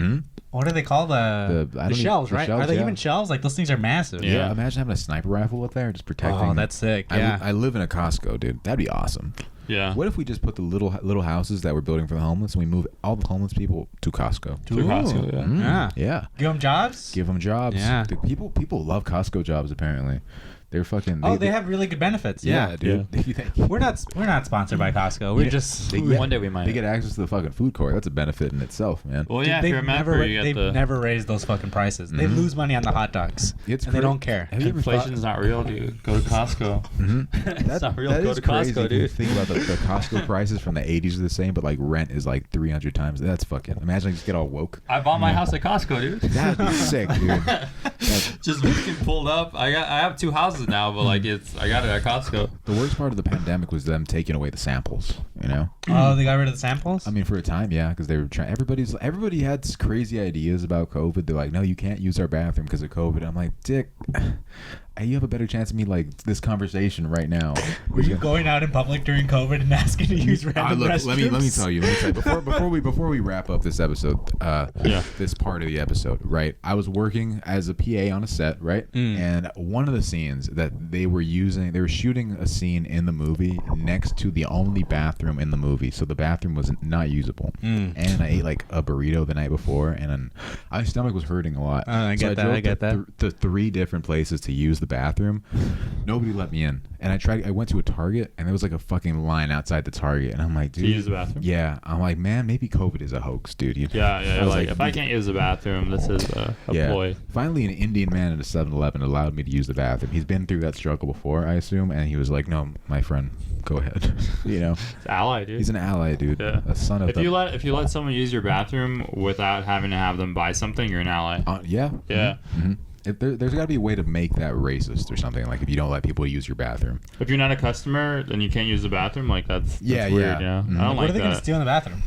what do they call I the don't even- shelves, the right? shelves, Are they yeah. even shelves? Like, those things are massive. yeah. Yeah. Imagine having a sniper rifle up there just protecting. Oh, that's sick. Yeah. I live in a Costco, dude. That'd be awesome. Yeah. What if we just put the little houses that we're building for the homeless and we move all the homeless people to Costco? To Costco, yeah. Yeah. Yeah. Give them jobs? Give them jobs. Yeah. Dude, people love Costco jobs apparently. They're fucking. Oh, they have really good benefits. Yeah, dude. You think- We're not sponsored by Costco. We're Yeah. just They get- One day we might. They get access to the fucking food court. That's a benefit in itself, man. Well, yeah. If they've you're a member, never you they've get the never raised those fucking prices. They lose money on the hot dogs. It's and they cra- don't care. Have you ever inflation's not real, dude. Go to Costco. That's not real. That Go is to crazy Costco, if you dude. think about the Costco prices from the 80s are the same, but like rent is like 300 times. That's fucking. Imagine I just get all woke. I bought my house at Costco, dude. That'd be sick, dude. That's- Just fucking pulled up. I have 2 houses now, but like I got it at Costco. the worst part of the pandemic was them taking away the samples. You know. Oh, they got rid of the samples? I mean, for a time, yeah, because they were trying. Everybody had crazy ideas about COVID. They're like, no, you can't use our bathroom because of COVID. I'm like, Dick, you have a better chance of me like this conversation right now. Were you going out in public during COVID and asking to use random Look, restrooms? let me tell you. Before we wrap up this episode, this part of the episode, right? I was working as a PA on a set, right? And one of the scenes that they were shooting a scene in the movie next to the only bathroom in the movie, so the bathroom was not usable. And I ate like a burrito the night before, and then my stomach was hurting a lot. I So get drove that. to 3 different places to use the bathroom. Nobody let me in, and I went to a Target, and there was like a fucking line outside the Target, and I'm like, dude, To use the bathroom? yeah, I'm like, man, maybe COVID is a hoax, dude. Yeah. I was Like if I can't use the bathroom, this is a ploy. Finally, an Indian man at a 7-Eleven allowed me to use the bathroom. He's been through that struggle before, I assume, and he was like, no, my friend, go ahead. It's ally, dude. He's an ally, dude. Yeah. A son of If you let someone use your bathroom without having to have them buy something, you're an ally. yeah. Yeah. Mm-hmm. If there's got to be a way to make that racist or something, like if you don't let people use your bathroom. If you're not a customer, then you can't use the bathroom. Like that's Yeah, weird. yeah. Yeah. Mhm. I don't What like are they going to that. steal in the bathroom?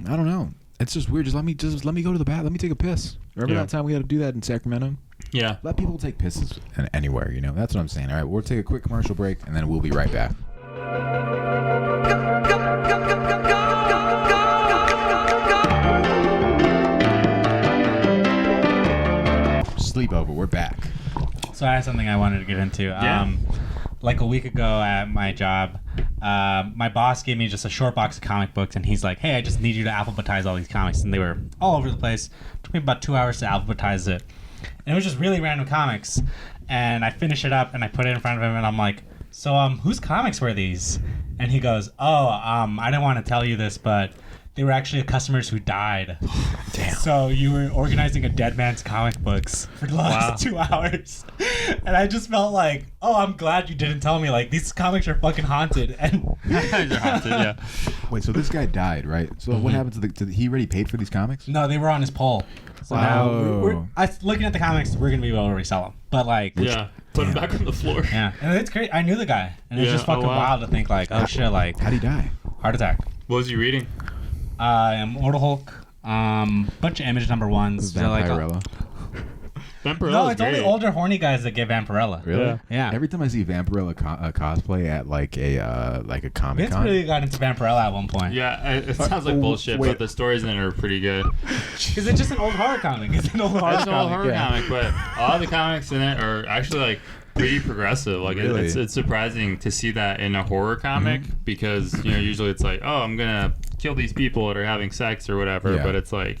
I don't know. It's just weird. Just let me go to the bath. Let me take a piss. Remember Yeah. that time we had to do that in Sacramento? Yeah. Let people take pisses anywhere. That's what I'm saying. All right, we'll take a quick commercial break and then we'll be right back. Sleepover, we're back. So I have something I wanted to get into. Yeah. Like a week ago at my job, my boss gave me just a short box of comic books, and he's like, hey, I just need you to alphabetize all these comics. And they were all over the place. It took me about 2 hours to alphabetize it. And it was just really random comics. And I finished it up, and I put it in front of him, and I'm like, so whose comics were these? And he goes, I didn't want to tell you this, but they were actually customers who died. Damn. So you were organizing a dead man's comic books for the last 2 hours. And I just felt like, I'm glad you didn't tell me. Like, these comics are fucking haunted. And They're haunted, yeah. Wait, so this guy died, right? So what happened to he already paid for these comics? no, they were on his poll. So now, looking at the comics, we're going to be able to resell them. But, like, Yeah. Put him back on the floor. yeah. And it's great. I knew the guy. And it's Yeah, just fucking wow. wild to think, like, oh, shit, like, How'd he die? heart attack. What was you reading? Immortal Hulk. Bunch of Image number ones. So, like, Vampirella. Vampirella no, was it's only great. older horny guys that get Vampirella. Really? Yeah. Yeah. Every time I see Vampirella cosplay at like a Comic Vince Con, really got into Vampirella at one point. Yeah, it sounds like bullshit, wait. but the stories in it are pretty good. Is it just an old horror comic? It's an old horror It's an old comic. horror comic, but a lot of the comics in it are actually like pretty progressive. Like Really? it's surprising to see that in a horror comic because usually it's like, oh, I'm gonna kill these people that are having sex or whatever, Yeah. but it's like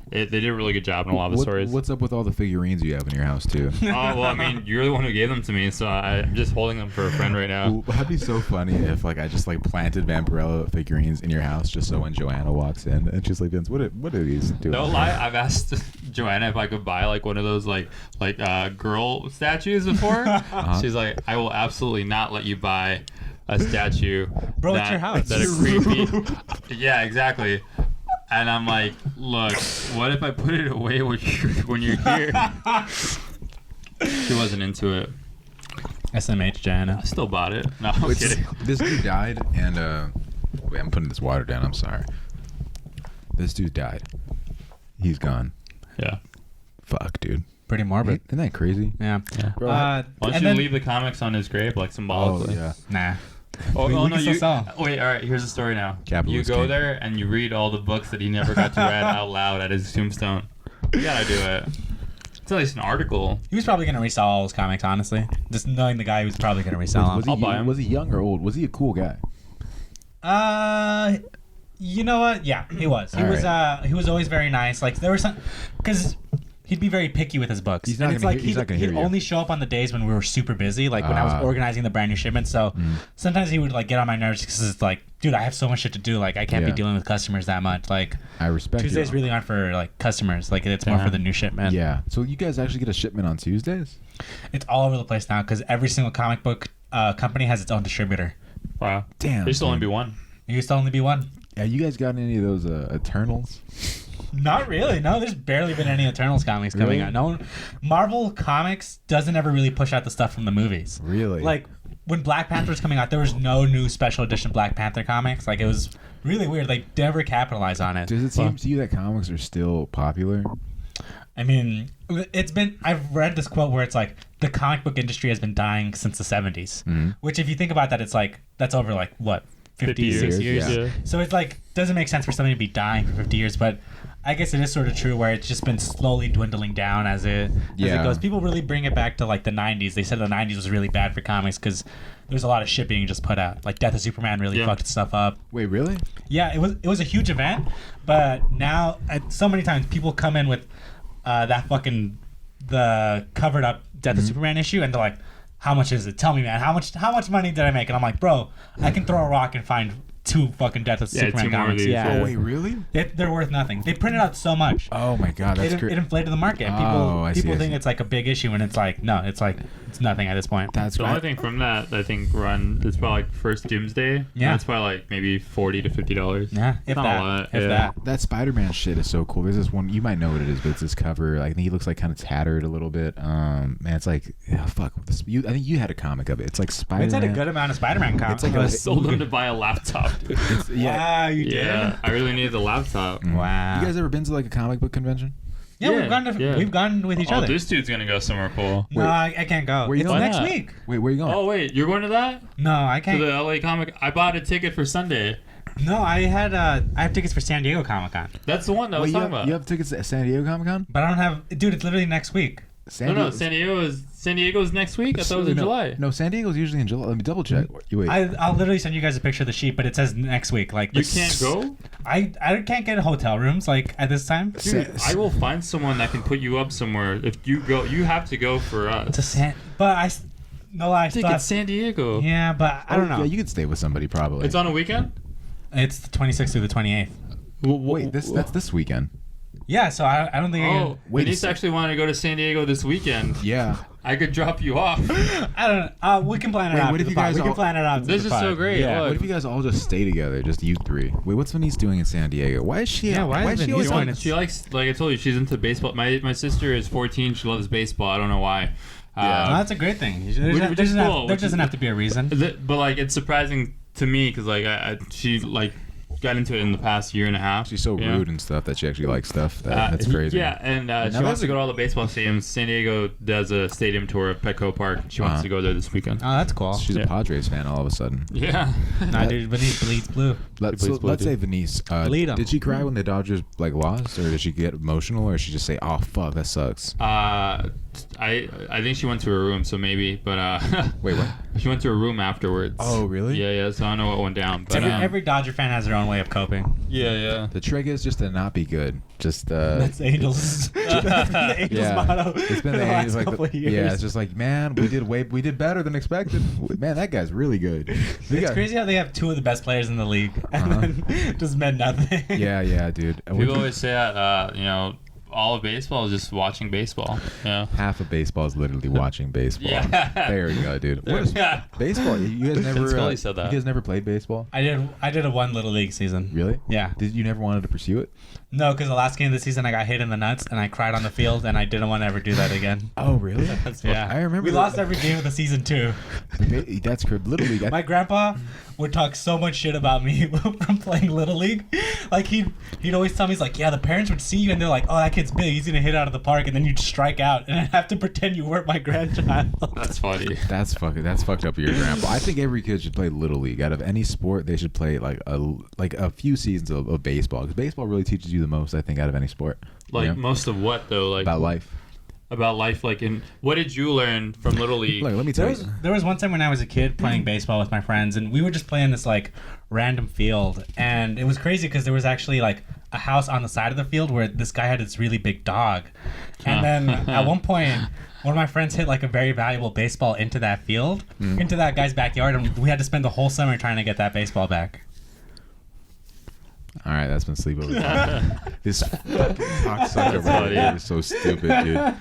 they did a really good job in a lot of the stories. What's up with all the figurines you have in your house too? Oh, well, I mean, you're the one who gave them to me, so I'm just holding them for a friend right now. Well, that'd be so funny if like I just like planted Vampirella figurines in your house just so when Joanna walks in and she's like, Vince, what are these doing? No lie, I've asked Joanna if I could buy like one of those like girl statues before. She's like, I will absolutely not let you buy a statue. Bro, that, it's your house. That are creepy. Yeah, exactly. And I'm like, look, what if I put it away when you're here? She wasn't into it. SMH, Jana. I still bought it. No, I'm kidding. This dude died, and wait, I'm putting this water down. I'm sorry. This dude died. He's gone. Yeah. Fuck, dude. Pretty morbid. Isn't that crazy? Yeah. Bro, Why don't you leave the comics on his grave, like symbolically? Oh, yeah. Nah. Oh, We no, can still sell. wait, all right, here's the story now. Capitalist You go king. there and you read all the books that he never got to read out loud at his tombstone. You gotta do it. It's at least an article. He was probably gonna resell all his comics, honestly. Just knowing the guy, he was probably gonna resell them. I'll buy him. Was he young or old? Was he a cool guy? You know what? Yeah, he was. He All was. right. He was always very nice. Like there were some, because he'd be very picky with his books. He's not And it's gonna like hear- he's not gonna he'd hear you. only show up on the days when we were super busy, like when I was organizing the brand new shipment. So sometimes he would like get on my nerves because it's like, dude, I have so much shit to do. Like I can't be Yeah. dealing with customers that much. Like I respect Tuesdays you. really aren't for like customers. Like it's more for the new shipment. Yeah. So you guys actually get a shipment on Tuesdays? It's all over the place now because every single comic book company has its own distributor. Wow. Damn. There used to only be one. It used to only be one. Yeah, you guys got any of those Eternals? Not really. No, there's barely been any Eternals comics coming Really? out. No one, Marvel Comics doesn't ever really push out the stuff from the movies. Really? Like when Black Panther was coming out, there was no new special edition Black Panther comics. Like it was really weird. They never capitalized on it. Does it seem to you that comics are still popular? I mean, it's been. I've read this quote where it's like the comic book industry has been dying since the 70s. Mm-hmm. Which, if you think about that, it's like that's over like what 50 60 years. yeah. So it's like doesn't make sense for something to be dying for 50 years, but I guess it is sort of true where it's just been slowly dwindling down as it goes. People really bring it back to like the 90s. They said the 90s was really bad for comics because there's a lot of shit being just put out. Like Death of Superman really fucked stuff up. Wait, really? Yeah, it was a huge event, but now so many times people come in with that fucking the covered up Death of Superman issue and they're like, how much is it? Tell me, man. How much money did I make? And I'm like, bro, I can throw a rock and find 2 fucking Death of Superman two more of comics. these, Yeah. yeah. Oh, wait, really? They're worth nothing. They printed out so much. Oh my god, that's It great. inflated the market. Oh, I see, People I think see. it's like a big issue, and it's like no, it's nothing at this point. That's The only great. thing from that I think run is probably like first Doomsday. Yeah. That's probably like maybe $40 to $50. Yeah, if Not that, a lot. if yeah. that. That Spider-Man shit is so cool. There's this one, you might know what it is, but it's this cover. I think he looks like kind of tattered a little bit. Man, it's like, fuck. I think you had a comic of it. It's like Spider-Man. It's had a good amount of Spider-Man comics. It's like I sold him to buy a laptop, dude. Wow, you did. Yeah, I really needed the laptop. Wow. You guys ever been to like a comic book convention? Yeah, Yeah. we've gone with each Oh, other. this dude's gonna go somewhere cool. No, I can't go. Where you It's going? next Why not? week. Wait, where are you going? Oh wait, you're going to that? No, I To can't. the LA Comic? I bought a ticket for Sunday. No, I have tickets for San Diego Comic Con, That's the one that I was Wait, talking about. you have tickets to San Diego Comic Con? but I don't have. Dude, it's literally next week. No, San Diego's next week. I thought it was in July. No, San Diego's usually in July. Let me double check. Wait. I'll literally send you guys a picture of the sheet, but it says next week. Like You can't go? I can't get hotel rooms like at this time. Dude, I will find someone that can put you up somewhere. If you go, you have to go for us. To San, but I still Think have, it's San Diego. yeah, but I don't know. Yeah, you could stay with somebody probably. It's on a weekend? It's the 26th through the 28th. Wait, that's this weekend. Yeah, so I don't think Oh, Wait a Denise sec. actually wanted to go to San Diego this weekend. Yeah. I could drop you off. I don't know. We can plan it Wait, out. what after if the you pod. guys We can all- plan it out. after This the is so pod. great. Yeah. Look. What if you guys all just stay together, just you three? Wait, what's Venice doing in San Diego? Why is she? Yeah, why is she Venice always going on? to- She likes, like I told you, she's into baseball. My sister is 14. She loves baseball. I don't know why. No, that's a great thing. Which is cool, There which doesn't is- have to be a reason. But like, it's surprising to me because like she like got into it in the past year and a half. She's so you know? rude and stuff that she actually likes stuff. That's crazy. Yeah, and she that's wants to a- go to all the baseball stadiums. San Diego does a stadium tour of Petco Park. She wants to go there this weekend. Oh, that's cool. She's Yeah. a Padres fan all of a sudden. Yeah. Nah, dude, Venice bleeds blue. Let's Please, please, say Venice. Lead 'em. Did she cry when the Dodgers like lost, or did she get emotional, or did she just say, "Oh fuck, that sucks"? I think she went to her room, so maybe. But Wait, what? she went to her room afterwards. Oh, really? Yeah. So I don't know what went down. But Every Dodger fan has their own way of coping. yeah. The trick is just to not be good. Just That's Angels. That's been the Angels yeah. motto. It's been for the the last Angels, like couple of years. yeah. It's just like, man, we did better than expected. Man, that guy's really good. It's crazy how they have 2 of the best players in the league and then just meant nothing. Yeah, dude. People always say that all of baseball is just watching baseball. Yeah. Half of baseball is literally watching baseball. Yeah. There you go, dude. What is baseball? You guys never. Scully said that. You guys never played baseball? I did a one little league season. Really? Yeah. Did you never wanted to pursue it? No, because the last game of the season I got hit in the nuts and I cried on the field and I didn't want to ever do that again. Oh, really? Yeah. I remember we lost every game of the season too. That's correct. Little League. My grandpa would talk so much shit about me from playing Little League. Like he'd always tell me, he's like, yeah, the parents would see you and they're like, oh, that kid's big, he's gonna hit out of the park, and then you'd strike out and I'd have to pretend you weren't my grandchild. That's funny. That's fucked up for your grandpa. I think every kid should play Little League. Out of any sport, they should play like a few seasons of baseball, because baseball really teaches you the most, I think, out of any sport. Like most of what though? Like about life. About life, like in what did you learn from Little League? Look, let me tell you. There was one time when I was a kid playing baseball with my friends, and we were just playing this like random field, and it was crazy because there was actually like a house on the side of the field where this guy had this really big dog, and then at one point one of my friends hit like a very valuable baseball into that field, into that guy's backyard, and we had to spend the whole summer trying to get that baseball back. All right, that's been Sleepover. This fucking cocksucker over here is so stupid, dude.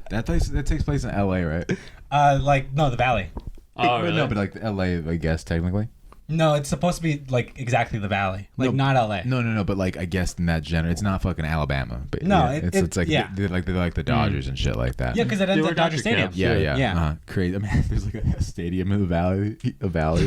That takes place in L.A., right? No, the Valley. Oh, really? No, but like L.A., I guess technically. No, it's supposed to be like exactly the Valley, like not LA. No, but like I guess in that genre, it's not fucking Alabama. But no, yeah, it's like yeah. they're like the Dodgers and shit like that. Yeah, because it ends at Dodger Stadium. Yeah. Crazy. I mean, there's like a stadium in the valley.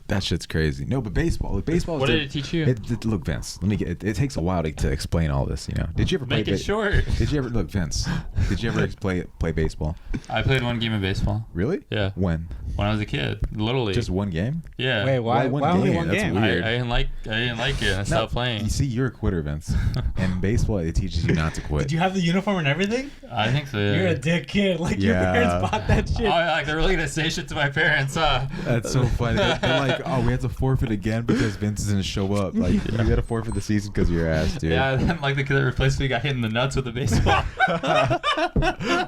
That shit's crazy. No, but baseball. Like, baseball. What did it teach you? Look, Vince. Let me get. It takes a while to explain all this. You know. Did you ever make it short? Did you ever look, Vince? Did you ever play baseball? I played one game of baseball. Really? Yeah. When? When I was a kid, Little League. Just one game? Yeah. Wait, why only one That's game? weird. I didn't like it. I stopped playing. You see, you're a quitter, Vince. And baseball, it teaches you not to quit. Did you have the uniform and everything? I think so. Yeah. You're a dick kid. Like your parents bought that shit. Oh, like they're really gonna say shit to my parents, huh? That's so funny. They're like, oh, we have to forfeit again because Vince didn't show up. Like, you got to forfeit the season because of your ass, dude. Yeah, and then like the kid that replaced me got hit in the nuts with a baseball.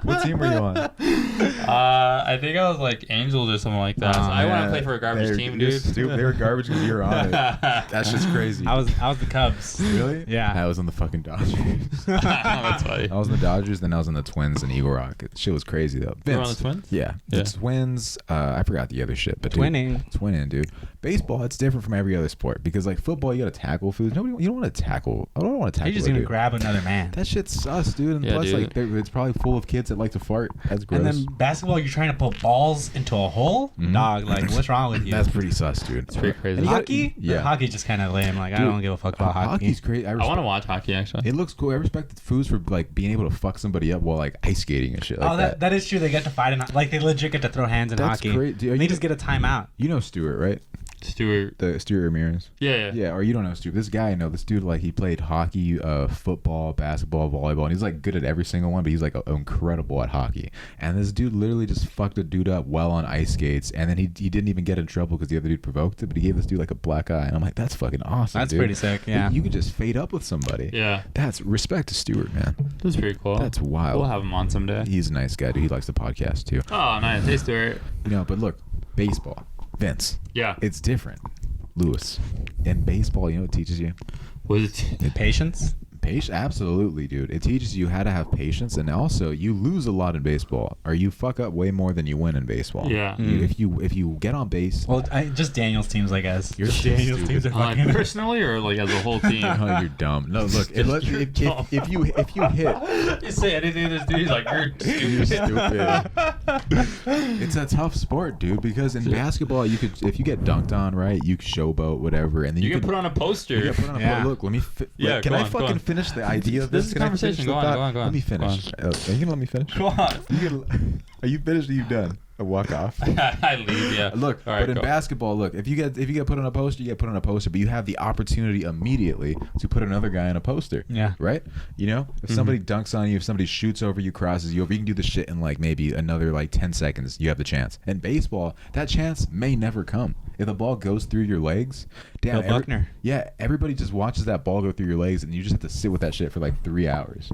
What team were you on? I think I was like Angels or something like that. I want to play for a garbage team, dude. Stupid. They were garbage because you were on it. That's just crazy. I was the Cubs. Really? Yeah. I was on the fucking Dodgers. That's funny. I was in the Dodgers, then I was in the Twins and Eagle Rock. Shit was crazy though. You were on the Twins? Yeah. The Twins. I forgot the other shit, but twinning, dude. Baseball, it's different from every other sport because like football, you got to tackle foods. You don't want to tackle. I don't want to tackle. You're just gonna grab another man. That shit's sus, dude. And plus, like, it's probably full of kids that like to fart. That's gross. And then basketball, you're trying to put balls into a hole. Dog, like what's wrong with you? That's pretty sus, dude. It's pretty crazy. Hockey? Yeah. Hockey's just kind of lame. Like, dude, I don't give a fuck about hockey. Hockey's great. I want to watch hockey actually. It looks cool. I respect the foods for like being able to fuck somebody up while like ice skating and shit like that. That is true. They get to fight and like they legit get to throw hands in hockey. That's great. Dude, they just get a timeout. You know Stuart, right? Stuart Ramirez. Yeah. Or you don't know Stuart. This guy I know. This dude, like, he played hockey, football, basketball, volleyball, and he's like good at every single one. But he's like incredible at hockey. And this dude literally just fucked a dude up well on ice skates, and then he didn't even get in trouble because the other dude provoked it. But he gave this dude like a black eye, and I'm like, that's fucking awesome. That's dude. pretty sick. Yeah. You could just fade up with somebody. Yeah. That's respect to Stuart, man. That's pretty cool. That's wild. We'll have him on someday. He's a nice guy, dude. He likes the podcast too. Oh, nice. Hey, Stuart. You know, but look, baseball, Vince. Yeah. It's different. Lewis, in baseball, you know what it teaches you? Was it Patience? Absolutely, dude. It teaches you how to have patience, and also you lose a lot in baseball, or you fuck up way more than you win in baseball. Yeah. If you get on base. Well, just Daniel's teams, I guess. Your Daniel's teams are fucking. Personally, or like as a whole team? Oh, you're dumb. No, look. If you hit. You say anything to this dude, he's like, you're stupid. It's a tough sport, dude. Because in basketball, you could, if you get dunked on, right, you can showboat, whatever, and then you can put on a poster. You can put on a poster. Look, let me. Can I fucking finish the idea of this? This is a conversation. Go on. Let me finish. Are you gonna let me finish? Go on. Are you finished? Or are you done? I walk off. I leave. Yeah. Look, all right, but in basketball, look, if you get put on a poster, you get put on a poster, but you have the opportunity immediately to put another guy on a poster. Yeah. Right? You know, if somebody dunks on you, if somebody shoots over you, crosses you over, you can do the shit in like maybe another like 10 seconds. You have the chance. In baseball, that chance may never come. If the ball goes through your legs, damn, Buckner. Yeah, everybody just watches that ball go through your legs, and you just have to sit with that shit for like 3 hours.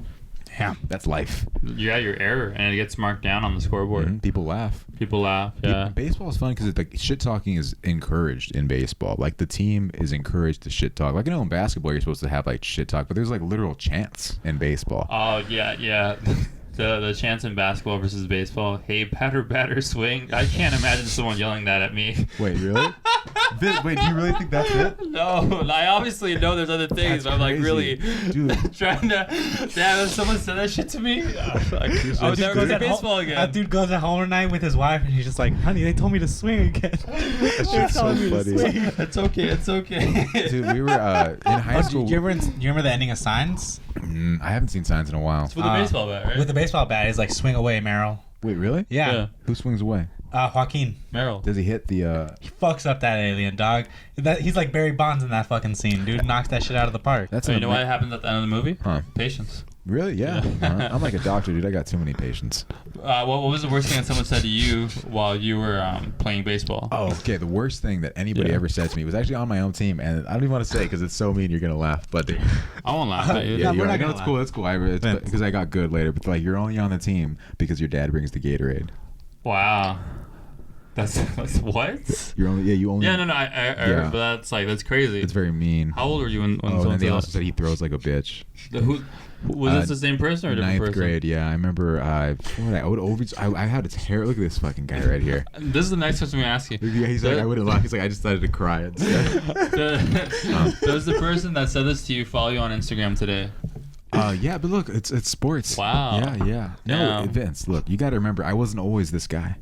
Yeah. That's life. You got your error, and it gets marked down on the scoreboard. Mm-hmm. People laugh. People laugh. Yeah. Baseball is fun because like shit talking is encouraged in baseball. Like the team is encouraged to shit talk. Like I know in basketball you're supposed to have like shit talk, but there's like literal chants in baseball. Oh yeah. The chants in basketball versus baseball. Hey, batter, swing. I can't imagine someone yelling that at me. Wait, really? Wait, do you really think that's it? No, I obviously know there's other things. That's but I'm like crazy. really Dude. trying to. Damn, if someone said that shit to me, I would never go to baseball again. That dude goes at home tonight with his wife, and he's just like, "Honey, they told me to swing again." That shit's so funny. It's okay. Dude, we were in high school. Do you remember the ending of Signs? I haven't seen Signs in a while. It's with a baseball bat, right? With the baseball bat, he's like, "Swing away, Merrill." Wait, really? Yeah. Who swings away? Joaquin. Merrill. Does he hit the? He fucks up that alien, dog. He's like Barry Bonds in that fucking scene. Dude knocks that shit out of the park. That's So you know what happens at the end of the movie? Huh? Patience. Really? Yeah. I'm like a doctor, dude. I got too many patients. What was the worst thing that someone said to you while you were playing baseball? Oh, okay. The worst thing that anybody ever said to me was actually on my own team, and I don't even want to say because it's so mean. You're gonna laugh, but I won't laugh at you. yeah, we're you're not like, no, gonna it's laugh. cool. It's cool. Because I got good later, but like you're only on the team because your dad brings the Gatorade. Wow. That's what? You're only you only. Yeah, no, I heard, but that's crazy. It's very mean. How old were you when Oh, and someone then they said also that? said he throws like a bitch. Who was this the same person or a different Ninth person? grade, yeah. I remember. I had a terror. Look at this fucking guy right here. This is the next question we ask you. Yeah, he's like, I wouldn't lie. He's like, I just started to cry. Does the person that said this to you follow you on Instagram today? Yeah, but look, it's sports. Wow. Yeah. No, Damn. Vince, look, you got to remember, I wasn't always this guy.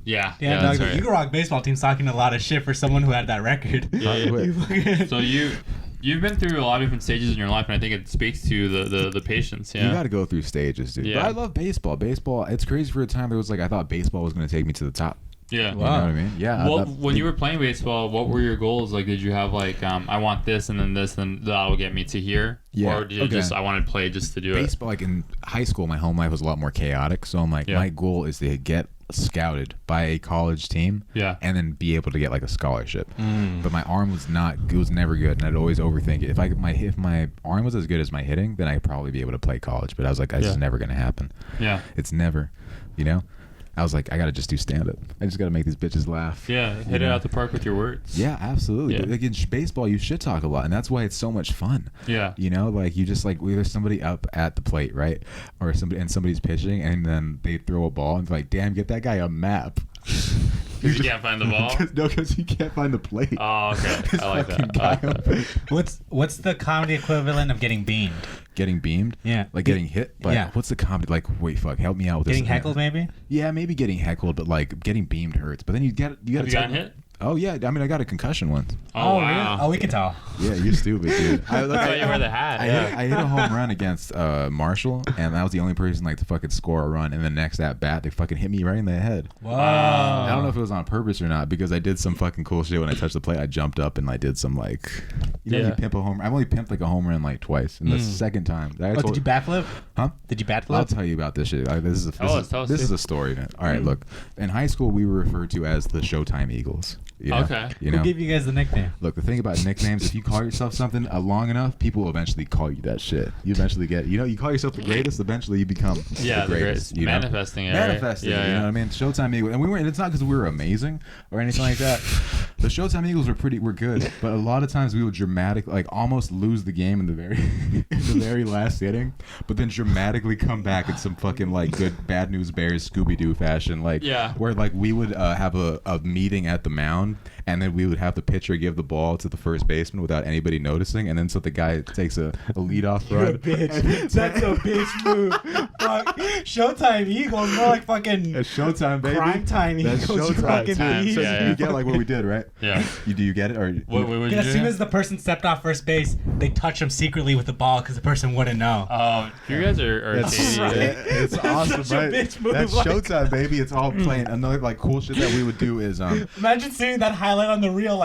Yeah, Yeah, that's dog. right. The Eagle Rock baseball team's talking a lot of shit for someone who had that record. Wait. So you've been through a lot of different stages in your life, and I think it speaks to the patience. Yeah. You got to go through stages, dude. Yeah. But I love baseball. Baseball, it's crazy for a time. There was like, I thought baseball was going to take me to the top. Yeah. You know what I mean? Yeah. Well, when you were playing baseball, what were your goals? Like, did you have like, I want this and then this, and that will get me to here? Yeah. Or did you just, I wanted to play just to do baseball, like in high school, my home life was a lot more chaotic. So I'm like, my goal is to get scouted by a college team, and then be able to get like a scholarship. But my arm was never good, and I'd always overthink it. If my arm was as good as my hitting, then I'd probably be able to play college. But I was like, that's just never gonna happen. Yeah, it's never, I was like, I gotta just do stand up. I just gotta make these bitches laugh. Yeah, hit it out the park with your words. Yeah, absolutely. Yeah. But like in baseball, you shit talk a lot, and that's why it's so much fun. Yeah. Like you just like there's somebody up at the plate, right, or somebody's pitching, and then they throw a ball, and it's like, damn, get that guy a map. Because you can't find the ball? Because you can't find the plate. Oh, okay. I like that. What's the comedy equivalent of getting beamed? Getting beamed? Yeah. Like getting hit? But what's the comedy? Like, wait, fuck, help me out with this. Getting heckled, maybe? Yeah, maybe getting heckled, but like getting beamed hurts. But then you got Have you gotten hit? Oh yeah, I mean I got a concussion once. Oh, wow. Really? Oh, we can tell. Yeah, you're stupid, dude. I thought you were the hat. I hit a home run against Marshall, and that was the only person like to fucking score a run. And the next at bat, they fucking hit me right in the head. Wow. I don't know if it was on purpose or not, because I did some fucking cool shit when I touched the plate. I jumped up and I did some like, you pimp a home. I've only pimped like a home run like twice, and the second time. Did you bat flip? Huh? Did you bat flip? I'll tell you about this shit. This is a story. All right, look. In high school, we were referred to as the Showtime Eagles. Okay. Who gave you guys the nickname? Look, the thing about nicknames, if you call yourself something long enough, people will eventually call you that shit. You eventually get, you call yourself the greatest, eventually you become the greatest. Manifesting. Manifesting. You know what I mean? Showtime Eagles. And it's not because we were amazing or anything like that. The Showtime Eagles were good, but a lot of times we would almost lose the game in the very last inning, but then dramatically come back in some fucking good Bad News Bears Scooby-Doo fashion, where we would have a meeting at the mound, and then we would have the pitcher give the ball to the first baseman without anybody noticing, and then so the guy takes a leadoff run. You're a bitch. That's a bitch move. Fuck. Showtime Eagles, more like fucking That's Showtime, baby. Prime Time Eagles. That's You Showtime. fucking So idiot. you get what we did, right? Yeah. Do you get it? Or What would you As do? soon as the person stepped off first base, they touch him secretly with the ball because the person wouldn't know. Oh, you guys are That's shady. It's awesome, Such a right? bitch move, That's like- Showtime, baby. It's all playing. Another cool shit that we would do is Imagine seeing that highlight on the reel,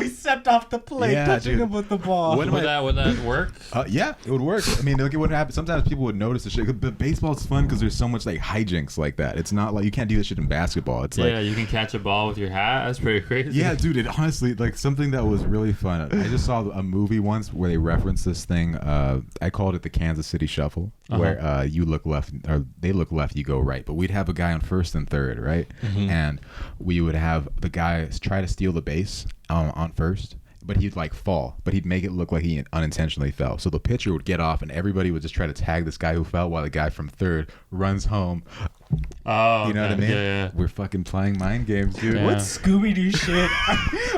he stepped off the plate, Yeah, touching dude. him with the ball. Would that work? yeah, it would work. I mean, look, it wouldn't happen. Sometimes people would notice the shit. But baseball's fun because there's so much hijinks like that. It's not like you can't do this shit in basketball. It's You can catch a ball with your hat. That's pretty crazy. yeah, dude. It honestly something that was really fun. I just saw a movie once where they referenced this thing. I called it the Kansas City Shuffle. where you look left or they look left, you go right. But we'd have a guy on first and third, right? And we would have the guy try to steal the base on first. But he'd like fall, but he'd make it look like he unintentionally fell. So the pitcher would get off, and everybody would just try to tag this guy who fell, while the guy from third runs home. Oh, you know what I mean? Yeah. We're fucking playing mind games, dude. Yeah. What Scooby-Doo shit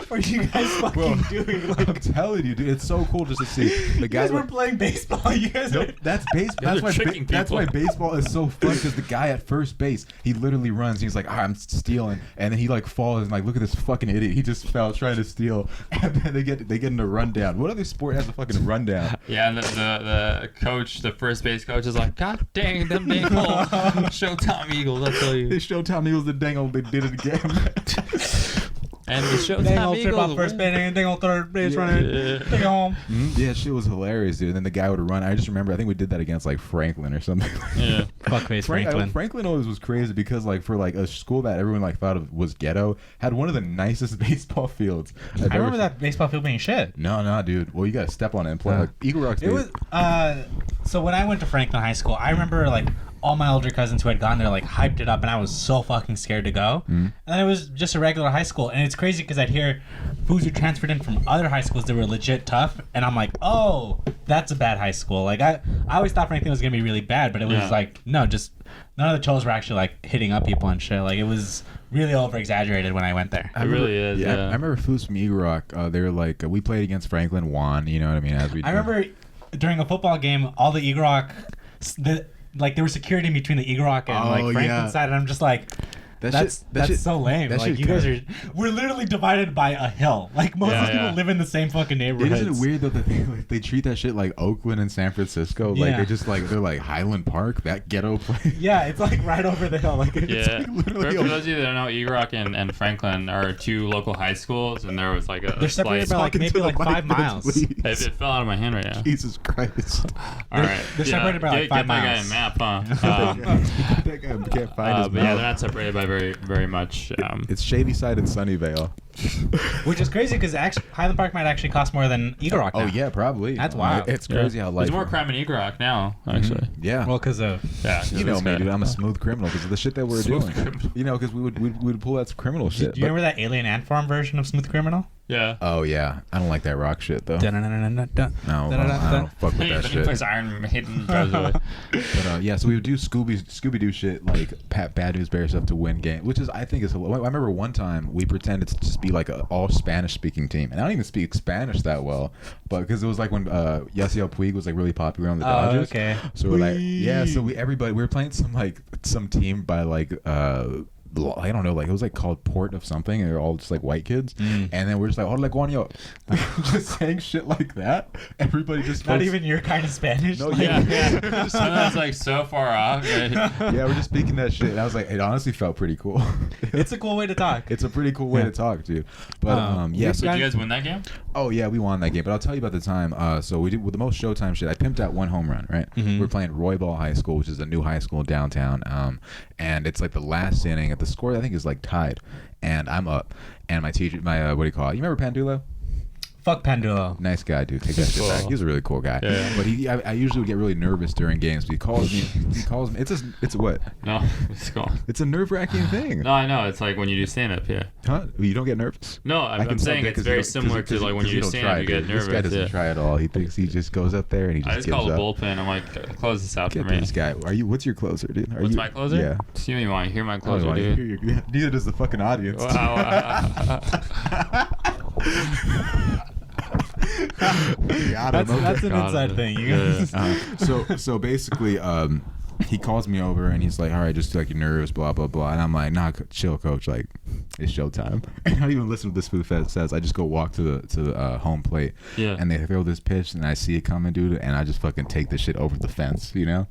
are you guys fucking doing? Like, I'm telling you, dude, it's so cool just to see the you guys guys were playing baseball. You guys Nope, that's baseball. That's why baseball is so fun, because the guy at first base, he literally runs. He's like, I'm stealing, and then he like falls and like, look at this fucking idiot. He just fell trying to steal, and then they get in a rundown. What other sport has a fucking rundown? Yeah, and the coach, the first base coach, is like, God dang them dang old Showtime Eagles, I tell you. They Showtime Eagles, the dang old, they did it again. And the Showtime dang old Eagles. trip off first base, dang old third base running. Take home. Yeah, shit was hilarious, dude. And then the guy would run. I just remember, I think we did that against like Franklin or something. Yeah. Fuckface Franklin. Franklin always was crazy because like for like a school that everyone like thought of was ghetto, had one of the nicest baseball fields. I remember that baseball field being shit. No, dude. Well, you gotta step on it and play. Like Eagle Rock's. It was so when I went to Franklin High School, I remember like all my older cousins who had gone there like hyped it up, and I was so fucking scared to go. And then it was just a regular high school, and it's crazy because I'd hear fools who transferred in from other high schools that were legit tough, and I'm like, oh, that's a bad high school. Like I always thought Franklin was gonna be really bad, but it was like no, just none of the chos were actually like hitting up people and shit. Like it was really over exaggerated when I went there. It really is. Yeah. I remember fools from Eagle Rock. They were like, we played against Franklin, won. You know what I mean? I remember during a football game, all the Eagle Rock, like there was security between the Eagle Rock and like Franklin side, and I'm just like, that's so lame. Like you guys we're literally divided by a hill. Like most of these people live in the same fucking neighborhoods. Isn't it weird though that they treat that shit like Oakland and San Francisco? Like they just like they're like Highland Park, that ghetto place. Yeah, it's like right over the hill. Like Yeah. it's For those of you that don't know, Eagle Rock and Franklin are two local high schools, and there was like they're separated by like maybe like 5 miles. It fell out of my hand right now. Jesus Christ! All right, they're separated by like 5 miles. Get that guy a map, huh? That guy can't find his but yeah, mouth. they're not separated by very much. It's Shadyside and Sunnyvale. Which is crazy because Highland Park might actually cost more than Eagle Rock now. Oh yeah, probably. That's wild. It's crazy how life. There's more crime in Eagle Rock now, actually. Yeah. Well, because of You know me, dude. I'm a smooth criminal because of the shit that we're doing. You know, because we'd pull that criminal shit. Do you remember that Alien Ant Farm version of Smooth Criminal? Yeah. Oh yeah, I don't like that rock shit though. No, I don't fuck with that He shit. plays Iron Maiden, drives away. But yeah, so we would do Scooby-Doo shit like Bad News Bears stuff to win game, which is I think is. I remember one time we pretended to just be like an all Spanish speaking team, and I don't even speak Spanish that well, but because it was like when Yasiel Puig was like really popular on the Dodgers. Okay. So we're like, yeah, so we were playing some team by like I don't know, like it was like called Port of something, and they're all just like white kids, and then we're just like, hola guanyo, just saying shit like that. Everybody just not even your kind of Spanish. No, like, Yeah. That's like so far off. Right? Yeah, we're just speaking that shit. And I was like, it honestly felt pretty cool. It's a cool way to talk. It's a pretty cool way to talk, dude. But yeah, so did you guys win that game? Oh yeah, we won that game. But I'll tell you about the time. So we did with the most Showtime shit. I pimped out one home run, right? We're playing Roybal High School, which is a new high school downtown. And it's like the last inning. At the score, I think is like tied, and I'm up. And my teacher, what do you call it? You remember Pandulo? Fuck Pandulo. Nice guy, dude. Take that shit back. He was a really cool guy. Yeah. But I usually would get really nervous during games. But he calls me. It's what? No, it's cool. It's a nerve-wracking thing. No, I know. It's like when you do stand-up, yeah. Huh? You don't get nervous? No, I'm saying it's very similar to like when you do stand-up, you get nervous. This guy doesn't try at all. He thinks he just goes up there and he just I just gives call up. the bullpen. I'm like, close this out Get for me. this guy. What's your closer, dude? What's my closer? Yeah. So you want to hear my I closer, don't dude? hear you. Neither does the fucking audience. Wow. That's an inside thing. You guys. So basically, he calls me over and he's like, all right, just like your nerves, blah blah blah, and I'm like, nah, chill, coach, like it's showtime. And I don't even listen to this spoof as it says. I just go walk to the home plate, Yeah. And they throw this pitch and I see it coming, dude, and I just fucking take this shit over the fence, you know.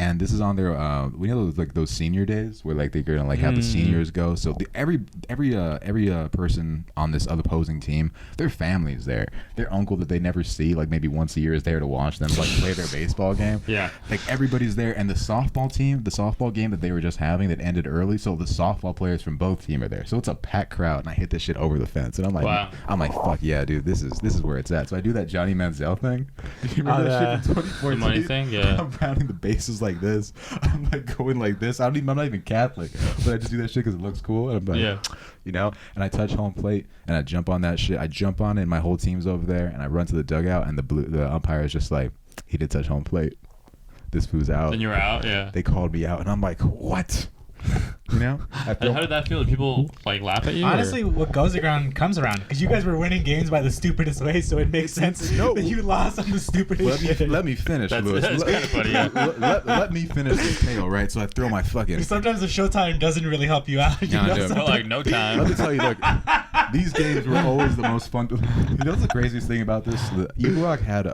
and this is on their we know those senior days where like they're gonna like have the seniors go. So every person on this other opposing team, their family is there. Their uncle that they never see, like maybe once a year, is there to watch them like play their baseball game. Yeah, like everybody's there, and the softball game that they were just having that ended early. So the softball players from both teams are there. So it's a packed crowd, and I hit this shit over the fence, and I'm like, wow. fuck yeah, dude, this is where it's at. So I do that Johnny Manziel thing. You remember that shit from 2014? The money thing, yeah. I'm rounding the bases like this. I'm like going like this. I'm not even Catholic, but I just do that shit because it looks cool. And I'm like, yeah. You know, and I touch home plate and I jump on that shit. I jump on it and my whole team's over there, and I run to the dugout, and the umpire is just like, he did touch home plate. This fool's out. And you're out, yeah. They called me out, and I'm like, what? You know? How did that feel? Did people like laugh at you? Honestly, what goes around comes around, because you guys were winning games by the stupidest way, so it makes sense that you lost on the stupidest shit. Let me finish, Lewis. That's kind of funny, yeah. Let me finish this tale, right? So I throw my fucking... Sometimes the Showtime doesn't really help you out. You know, for like no time. Let me tell you, look, these games were always the most fun. You know what's the craziest thing about this? Eagle Rock had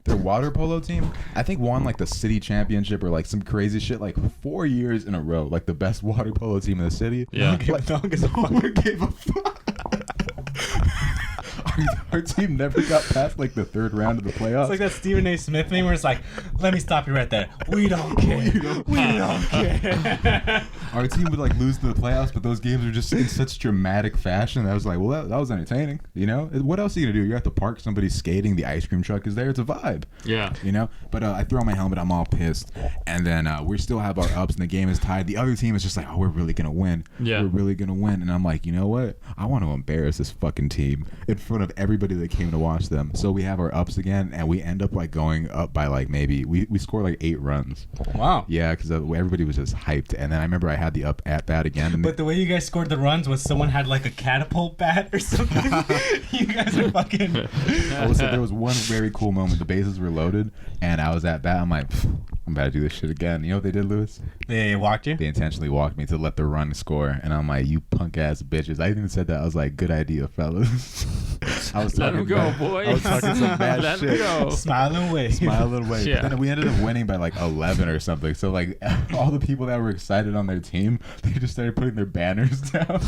their water polo team, I think, won like the city championship or like some crazy shit like 4 years in a row, like the best water polo team in the city. Yeah. No one gave a fuck. Our team never got past like the third round of the playoffs. It's like that Stephen A. Smith thing where it's like, let me stop you right there. We don't care. We don't care. Our team would like lose to the playoffs, but those games were just in such dramatic fashion. I was like, well, that was entertaining. You know, what else are you gonna do? You're at the park, somebody's skating, the ice cream truck is there. It's a vibe. Yeah. You know, but I throw my helmet. I'm all pissed, and then we still have our ups, and the game is tied. The other team is just like, oh, we're really gonna win. Yeah. We're really gonna win, and I'm like, you know what? I want to embarrass this fucking team in front of everybody that came to watch them. So we have our ups again, and we end up like going up by like maybe we score like 8 runs. Wow. Yeah, because everybody was just hyped, and then I remember I had the up at bat again. And But the way you guys scored the runs was someone had like a catapult bat or something. You guys are fucking... So there was one very cool moment. The bases were loaded, and I was at bat. I'm like, I'm about to do this shit again. You know what they did, Lewis? They walked you? They intentionally walked me to let the run score, and I'm like, you punk ass bitches. I even said that. I was like, good idea, fellas. I was Let him go, boy. I was talking some bad Let shit. him go. Smile and wave. Smile and wave. Yeah. But then we ended up winning by like 11 or something. So like all the people that were excited on their team, they just started putting their banners down.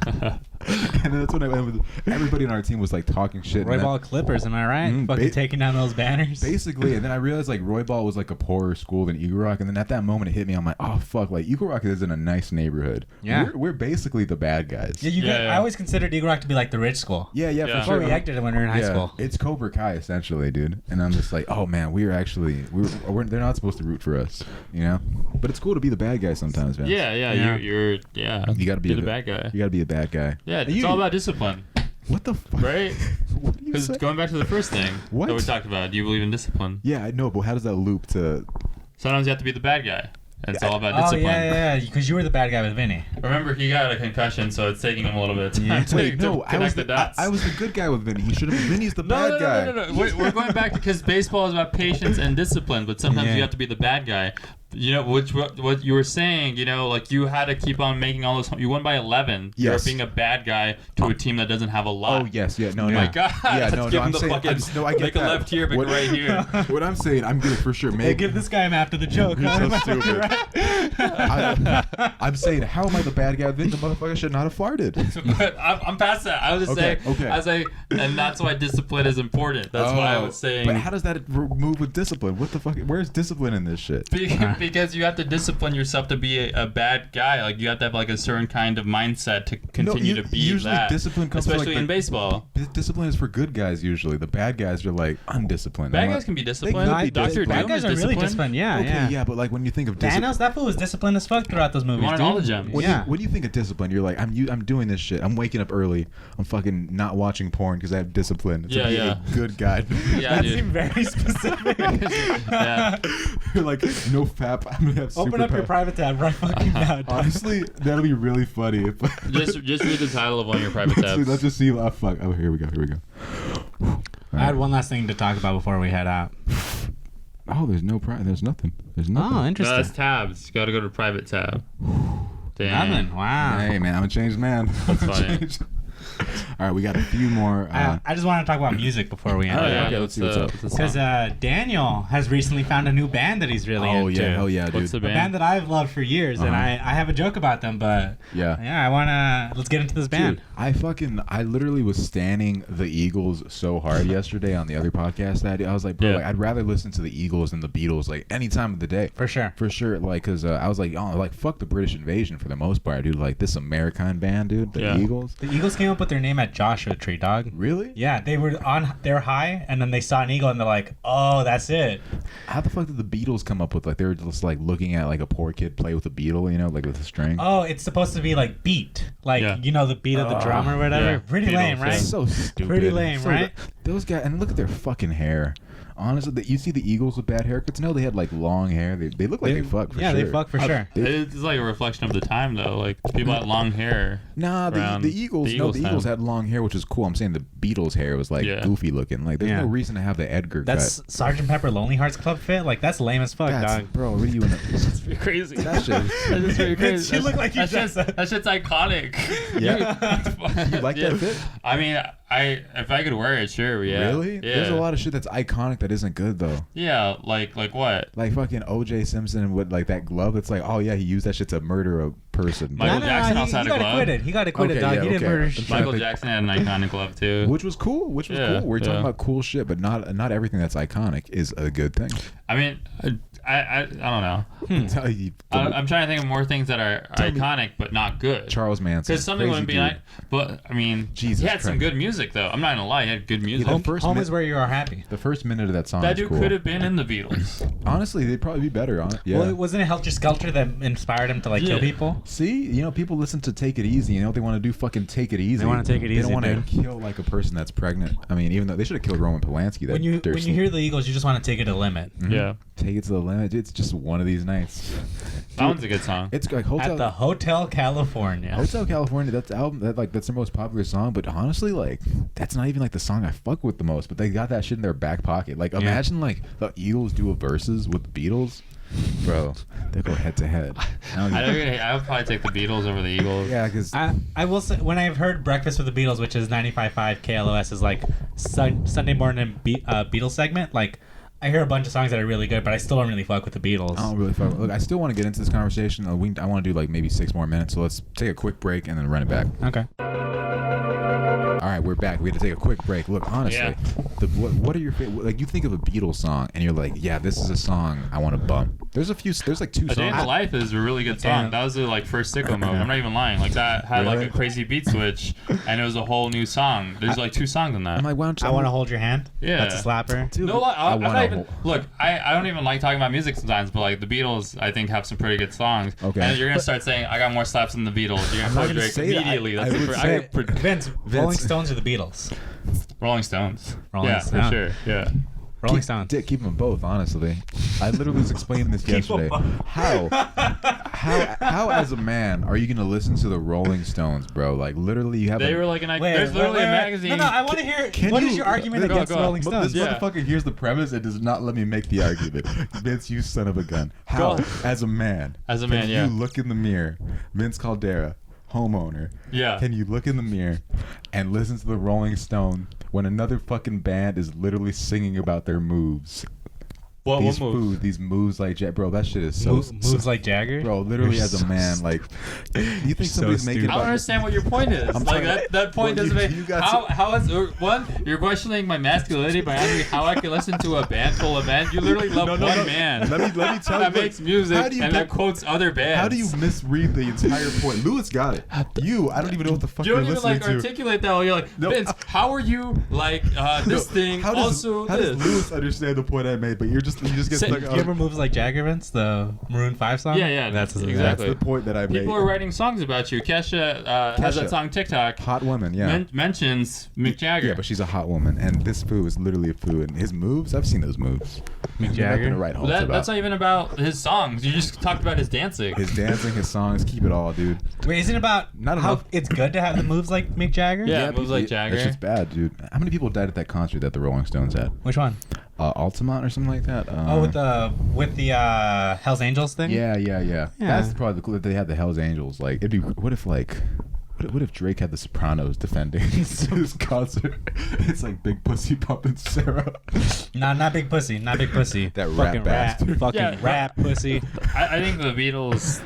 And then that's when I went with everybody on our team was like talking shit. Roy Ball Clippers, am I right? Fucking taking down those banners. Basically, and then I realized like Roy Ball was like a poorer school than Eagle Rock, and then at that moment it hit me. I'm like, oh fuck, like Eagle Rock is in a nice neighborhood. Yeah, we're basically the bad guys. Yeah, I always considered Eagle Rock to be like the rich school. Yeah, for Before sure. we acted when we were in high school. It's Cobra Kai essentially, dude. And I'm just like, oh man, we're they're not supposed to root for us, you know. But it's cool to be the bad guy sometimes, man. Yeah. You gotta be the bad guy. You gotta be a bad guy. Yeah, it's all about discipline. What the fuck? Right? What do you Because say? going back to the first thing What? that we talked about, do you believe in discipline? Yeah, I know, but how does that loop to? Sometimes you have to be the bad guy. It's all about discipline. Yeah, because you were the bad guy with Vinny. Remember, he got a concussion, so it's taking him a little bit of time Yeah. to Wait, no, connect the dots. I was the good guy with Vinny. He should have. Vinny's the bad guy. No. We're going back because baseball is about patience and discipline, but sometimes you have to be the bad guy. You know, what you were saying, you know, like you had to keep on making all this. You won by 11. Yes. You're being a bad guy to a team that doesn't have a lot. Oh yes, yeah, no, Oh no. my God. Yeah, Let's no, give no. him the fucking, I get make a that. left here, but right here. What I'm saying, I'm gonna for sure Hey, make. give this guy him after the joke. You're Huh? so stupid. I'm saying, how am I the bad guy? Then the motherfucker should not have farted. But I'm past that. I was just saying, and that's why discipline is important. That's why I was saying. But how does that move with discipline? What the fuck? Where's discipline in this shit? Because you have to discipline yourself to be a bad guy. Like you have to have like a certain kind of mindset to continue to be usually that. Discipline comes especially to like in baseball. Discipline is for good guys usually. The bad guys are like undisciplined. Bad guys can be disciplined. They could be Dr. Bad Doom guys is are really disciplined. disciplined. Yeah, Yeah, but like when you think of discipline, Thanos, that fool was disciplined as fuck throughout those movies. wanted all the gems. when you think of discipline, you're like, I'm doing this shit. I'm waking up early. I'm fucking not watching porn because I have discipline. To be a good guy. Yeah, That dude. seemed very specific. Yeah. You're like, no fap. I'm gonna have Open up your superpower. private tab right fucking now. dog. Honestly, that'll be really funny. If, Just read the title of one of your private Honestly, tabs. let's just see. Oh, fuck. Oh, here we go. I had one last thing to talk about before we head out. Oh, there's nothing. There's nothing. Oh, No, interesting. that's tabs. You gotta go to private tab. Damn. Nothing. Wow. Hey, man, I'm a changed man. That's funny. All right, we got a few more. I just want to talk about music before we end. Oh yeah, okay, let's see what's up. Because Daniel has recently found a new band that he's really into. Yeah, hell yeah, dude. What's the A band? band that I've loved for years, and I have a joke about them, but I wanna let's get into this band. Dude, I literally was standing the Eagles so hard yesterday on the other podcast that I was like, bro, like, I'd rather listen to the Eagles than the Beatles like any time of the day. For sure. Like, cause I was like, oh, like fuck the British invasion for the most part, dude. Like this American band, dude, the Eagles. The Eagles came up with their name at Joshua Tree, dog. Really? Yeah, they were high, and then they saw an eagle, and they're like, oh, that's it. How the fuck did the Beatles come up with like they were just like looking at like a poor kid play with a beetle, you know, like with a string? Oh, it's supposed to be like beat, like you know the beat of the drum or whatever. Yeah. Pretty Beatles, lame, right? yeah. So stupid. Pretty lame, right? Those guys, and look at their fucking hair. Honestly, you see the Eagles with bad haircuts? No, they had like long hair. They look like they fuck for sure. Yeah, they fuck for sure. It's like a reflection of the time, though. Like people had long hair. Nah, the Eagles. The Eagles had long hair, which is cool. I'm saying the Beatles' hair was like goofy looking. Like there's no reason to have the Edgar That's cut. Sgt. Pepper Lonely Hearts Club fit. Like that's lame as fuck, dog. Bro, what are you in? That's pretty crazy. That shit. That's just pretty crazy. You look like you just said. That shit's iconic. Yeah. You like that fit? I mean, if I could wear it, sure. Yeah. Really? Yeah. There's a lot of shit that's iconic that isn't good though. Yeah, like what? Like fucking O.J. Simpson with like that glove. It's like, oh yeah, he used that shit to murder a person. Michael Jackson also had a glove. He got acquitted, dog. He didn't murder shit. Michael Jackson had an iconic glove too, which was cool. We're talking about cool shit, but not everything that's iconic is a good thing. I mean, I don't know. I'm trying to think of more things that are iconic but not good. Charles Manson. Because something wouldn't be nice. But I mean, Jesus he had Christ. some good music though. I'm not gonna lie, he had good music. Home is where you are happy. The first minute of that song. That is dude cool. could have been in the Beatles. Honestly, they'd probably be better on it. Yeah. Well, wasn't it Helter Skelter that inspired him to like kill people? See, you know, people listen to Take It Easy. You know what they want to do? Fucking take it easy. They want to take it easy. They don't want to kill like a person that's pregnant. I mean, even though they should have killed Roman Polanski. When you hear the Eagles, you just want to take it to the limit. Mm-hmm. Yeah. Take it to the limit. It's just one of these nights. That one's a good song. It's like At the Hotel California. Hotel California. That's the album. That's their most popular song. But honestly, like that's not even like the song I fuck with the most. But they got that shit in their back pocket. Like imagine like the Eagles do a versus with the Beatles. Bro, they go head to head. I would probably take the Beatles over the Eagles. Yeah, because I will say when I've heard Breakfast with the Beatles, which is 95.5 KLOS, is like Sunday morning Beatles segment. Like I hear a bunch of songs that are really good, but I still don't really fuck with the Beatles. I don't really fuck. Look, I still want to get into this conversation. I want to do like maybe 6 more minutes. So let's take a quick break and then run it back. Okay. All right, we're back. We had to take a quick break. Look, honestly, what are your favorite? Like, you think of a Beatles song, and you're like, yeah, this is a song I want to bump. There's like 2 songs. A Day in the Life is a really good song. That was the like first sicko mode. I'm not even lying. Like that had like a crazy beat switch, and it was a whole new song. There's like 2 songs in that. I'm like, why don't you? I want to hold your hand. Yeah, that's a slapper. Dude, no, I'm not even. Look, I don't even like talking about music sometimes, but like the Beatles, I think have some pretty good songs. Okay. And you're gonna start saying I got more slaps than the Beatles. You're gonna quote Drake immediately. Vince, Rolling Stones or the Beatles? Rolling Stones. Rolling Stones. For sure. Yeah. Rolling Stones. Dick, keep them both, honestly. I literally was explaining this yesterday. How as a man are you gonna listen to the Rolling Stones, bro? Like literally, you have. They were like there's literally a magazine. No, I want to hear. What is your argument against Rolling Stones? This motherfucker hears the premise and does not let me make the argument. Vince, you son of a gun. How, as a man, can you look in the mirror, Vince Caldera, homeowner. Yeah. Can you look in the mirror and listen to the Rolling Stone when another fucking band is literally singing about their moves? What moves? These moves like bro, that shit is so moves like Jagger. Bro, literally as a man, like, you think somebody's making? I don't understand what your point is. Like that point doesn't make. How is one? You're questioning my masculinity by asking me how I can listen to a band full of men. You literally love one man. Let me tell you that makes music and that quotes other bands. How do you misread the entire point? Lewis got it. I don't even know what the fuck you're listening to. You don't even like articulate that. You're like, Vince, how are you like this thing? How does Lewis understand the point I made? But you just get stuck. Do you ever moves like Jagger, Vince? The Maroon 5 song? Yeah. That's exactly the point that I made. People are writing songs about you. Kesha has that song TikTok. Hot woman, yeah. Mentions Mick Jagger. Yeah, but she's a hot woman, and this foo is literally a foo, and his moves, I've seen those moves. Mick Jagger. That's not even about his songs. You just talked about his dancing. His dancing, his songs, keep it all, dude. Wait, isn't it about not how enough. It's good to have the moves like Mick Jagger? Yeah, moves like Jagger. That shit's bad, dude. How many people died at that concert that the Rolling Stones had? Which one? Altamont or something like that. With the Hell's Angels thing. Yeah. That's probably the cool that they had the Hell's Angels. Like, what if What if Drake had the Sopranos defending his concert? It's like Big Pussy pumping Sarah. Nah, not Big Pussy. Not Big Pussy. That fucking bastard. Fucking rap pussy. I think the Beatles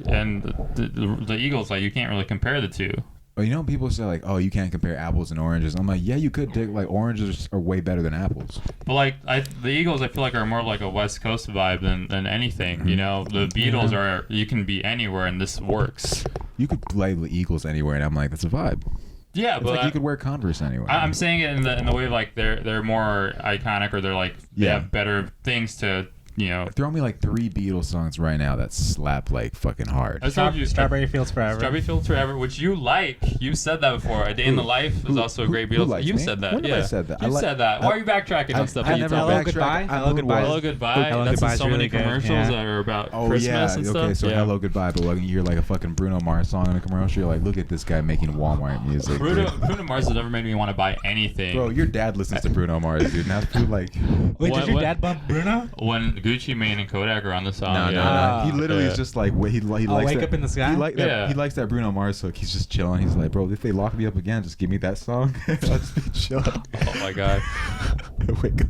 and the Eagles, like, you can't really compare the two. Well, you know, people say like, "Oh, you can't compare apples and oranges." I'm like, yeah, you could. Like, oranges are way better than apples. But like, the Eagles, I feel like are more like a West Coast vibe than anything. You know, the Beatles are, you can be anywhere and this works. You could play the Eagles anywhere, and I'm like, that's a vibe. Yeah, It's but like you could wear Converse anywhere. I'm saying it in the way of like they're more iconic, or they're like they have better things to, you know. Throw me like 3 Beatles songs right now that slap like fucking hard. I told you Strawberry Fields Forever. Strawberry Fields Forever, which you like. You said that before. A Day in the Life was also a great Beatles. You said that. When have I said that? You said that. Why are you backtracking on stuff? I never Hello Goodbye. Hello Goodbye. Hello Goodbye. Hello That's in Goodbye's so many really good, commercials yeah. that are about Oh Christmas yeah, and stuff. okay. So Hello Goodbye, but when you hear like a fucking Bruno Mars song in a commercial, you're like, look at this guy making Walmart music. Bruno Mars has never made me want to buy anything. Bro, your dad listens to Bruno Mars, dude. Not to like. Wait, What- did your what- dad bump Bruno? When Gucci Mane and Kodak are on the song. No, yeah. He literally is just like he likes Wake that, Up in the Sky? He likes that Bruno Mars hook. He's just chilling. He's like, bro, if they lock me up again, just give me that song. I'll just be chilling. Oh my god. Wake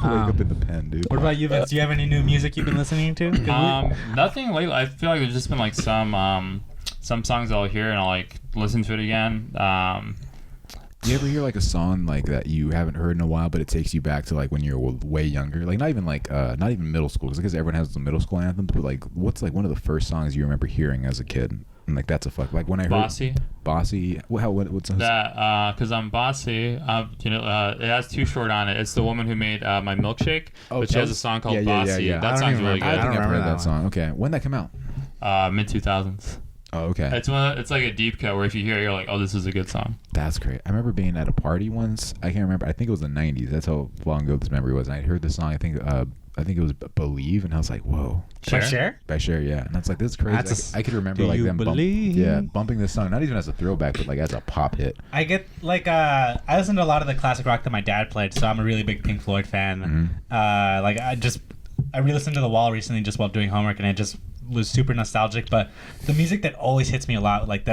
up in the pen, dude. What about you, Vince? Do you have any new music you've been listening to? 'Cause Nothing lately. I feel like there's just been like some songs I'll hear and I'll like listen to it again. Do you ever hear like a song like that you haven't heard in a while, but it takes you back to like when you were way younger? Like not even middle school, because I guess everyone has the middle school anthems. But like, what's like one of the first songs you remember hearing as a kid? And like that's a fuck. Like when I heard Bossy. What's That because I'm bossy. It has Too Short on it. It's the woman who made my milkshake, but she has a song called Bossy. Yeah. That song's really I good. think I've heard that song. Okay, when that come out? Mid 2000s. Oh, okay. It's like a deep cut where if you hear it, you're like, oh, this is a good song. That's great. I remember being at a party once. I can't remember. I think it was the 90s. That's how long ago this memory was. And I heard the song. I think it was Believe, and I was like, whoa. Cher? By Cher, yeah. And that's like, this is crazy. I could remember like them bumping this song, not even as a throwback, but like as a pop hit. I get like I listen to a lot of the classic rock that my dad played, so I'm a really big Pink Floyd fan. I re-listened to The Wall recently just while doing homework, and it just was super nostalgic. But the music that always hits me a lot, like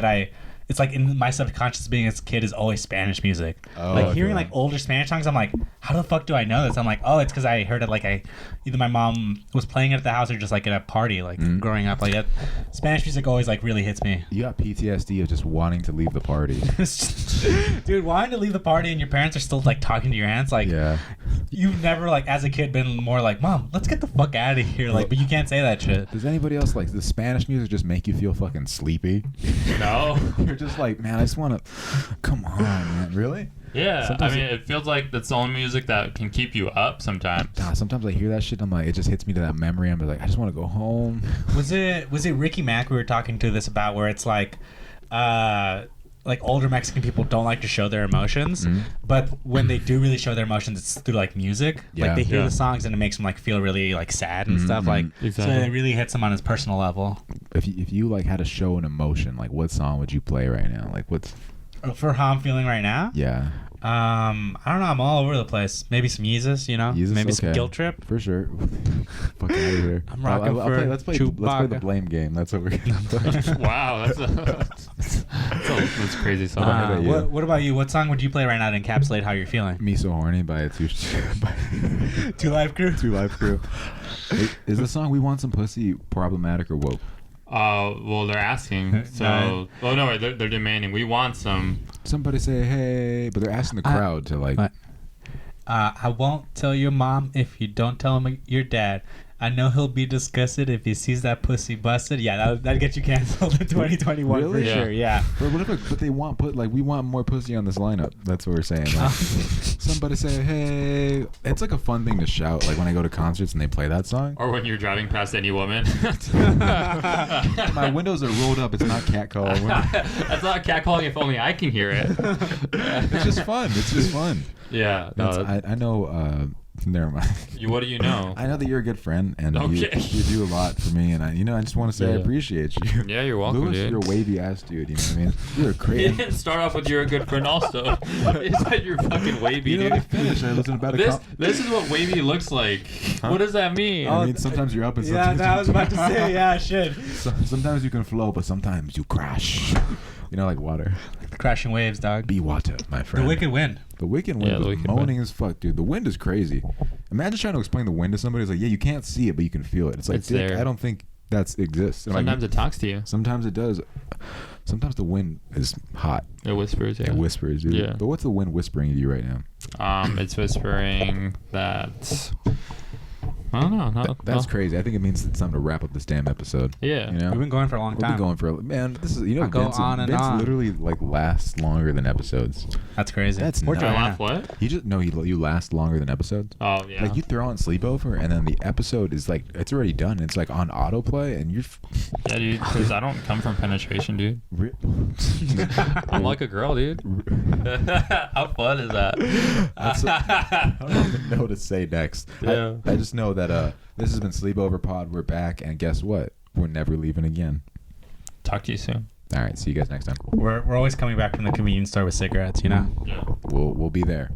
it's like in my subconscious being as a kid, is always Spanish music. Oh, like hearing like older Spanish songs, I'm like, how the fuck do I know this? I'm like, oh, it's because I heard it like either my mom was playing it at the house or just like at a party, like growing up. Like Spanish music always like really hits me. You got PTSD of just wanting to leave the party. Dude, wanting to leave the party and your parents are still like talking to your aunts, like you've never like as a kid been more like, Mom, let's get the fuck out of here, like, but you can't say that shit. Does anybody else like the Spanish music just make you feel fucking sleepy? No. You're just like, man, I just want to. Come on, man. Really? Yeah, Sometimes it feels like that's the only music that can keep you up sometimes. Sometimes I hear that shit, I'm like, it just hits me to that memory. I'm like, I just want to go home. Was it Ricky Mack we were talking to this about, where it's like older Mexican people don't like to show their emotions, but when they do really show their emotions, it's through like music. Like they hear the songs and it makes them like feel really like sad and stuff. Like so it really hits them on his personal level. If you like had to show an emotion, like what song would you play right now? Like what's for how I'm feeling right now? Yeah. I don't know. I'm all over the place. Maybe some Yeezus, you know? Yeezus, maybe okay. some Guilt Trip. For sure. Fuck out of here. I'm rocking let's play the blame game. That's what we're gonna play. Wow, that's a crazy song. What about you? What song would you play right now to encapsulate how you're feeling? Me So Horny by Two Live Crew? Two Live Crew. Is the song We Want Some Pussy problematic or woke? Well, they're asking. So, they're demanding. We want some. Somebody say hey, but they're asking the crowd to like. I won't tell your mom if you don't tell him your dad. I know he'll be disgusted if he sees that pussy busted. Yeah, that'd get you canceled in 2021 Really? for sure. Yeah. But they want we want more pussy on this lineup. That's what we're saying. Like, somebody say hey. It's like a fun thing to shout. Like when I go to concerts and they play that song. Or when you're driving past any woman. My windows are rolled up. It's not catcalling. That's not catcalling. If only I can hear it. It's just fun. It's just fun. Yeah. I know. Never mind. What do you know? I know that you're a good friend, and Okay. you do a lot for me, and I just want to say I appreciate you. Yeah, you're welcome, Louis, dude. you're a wavy ass dude. You know what I mean? You're a You crazy. didn't start off with you're a good friend. Also, you said you're fucking wavy, You know, dude. finish. I listen about This is what wavy looks like. Huh? What does that mean? I mean, sometimes you're up and Yeah, sometimes I was about to say, yeah, I should. Sometimes you can flow, but sometimes you crash. You know, like water. Crashing waves, dog. Be water, my friend. The wicked wind. The wicked wind Yeah, the was wicked moaning wind. as fuck, dude. The wind is crazy. Imagine trying to explain the wind to somebody. It's like, yeah, you can't see it, but you can feel it. It's like, It's Dick, there. I don't think that exists. And Sometimes like, it talks to you. sometimes it does. Sometimes the wind is hot. It whispers. Yeah. It whispers, dude. Yeah. But what's the wind whispering to you right now? It's whispering that. I don't know. No, That's no. crazy. I think it means it's time to wrap up this damn episode. Yeah. You know? We've been going for a long We've time. been going for man. This is I go on and Vince on. literally like lasts longer than episodes. That's crazy. That's Poor nuts. Do I Joanna. laugh what? You last longer than episodes. Oh yeah. Like you throw on Sleepover and then the episode is like it's already done. It's like on autoplay and you're. Yeah, dude. Because I don't come from penetration, dude. I'm like a girl, dude. How fun is that? I don't even know what to say next. Yeah. I just know that this has been Sleepover Pod. We're back, and guess what? We're never leaving again. Talk to you soon. All right, see you guys next time. We're always coming back from the convenience store with cigarettes, you know? Yeah. We'll be there.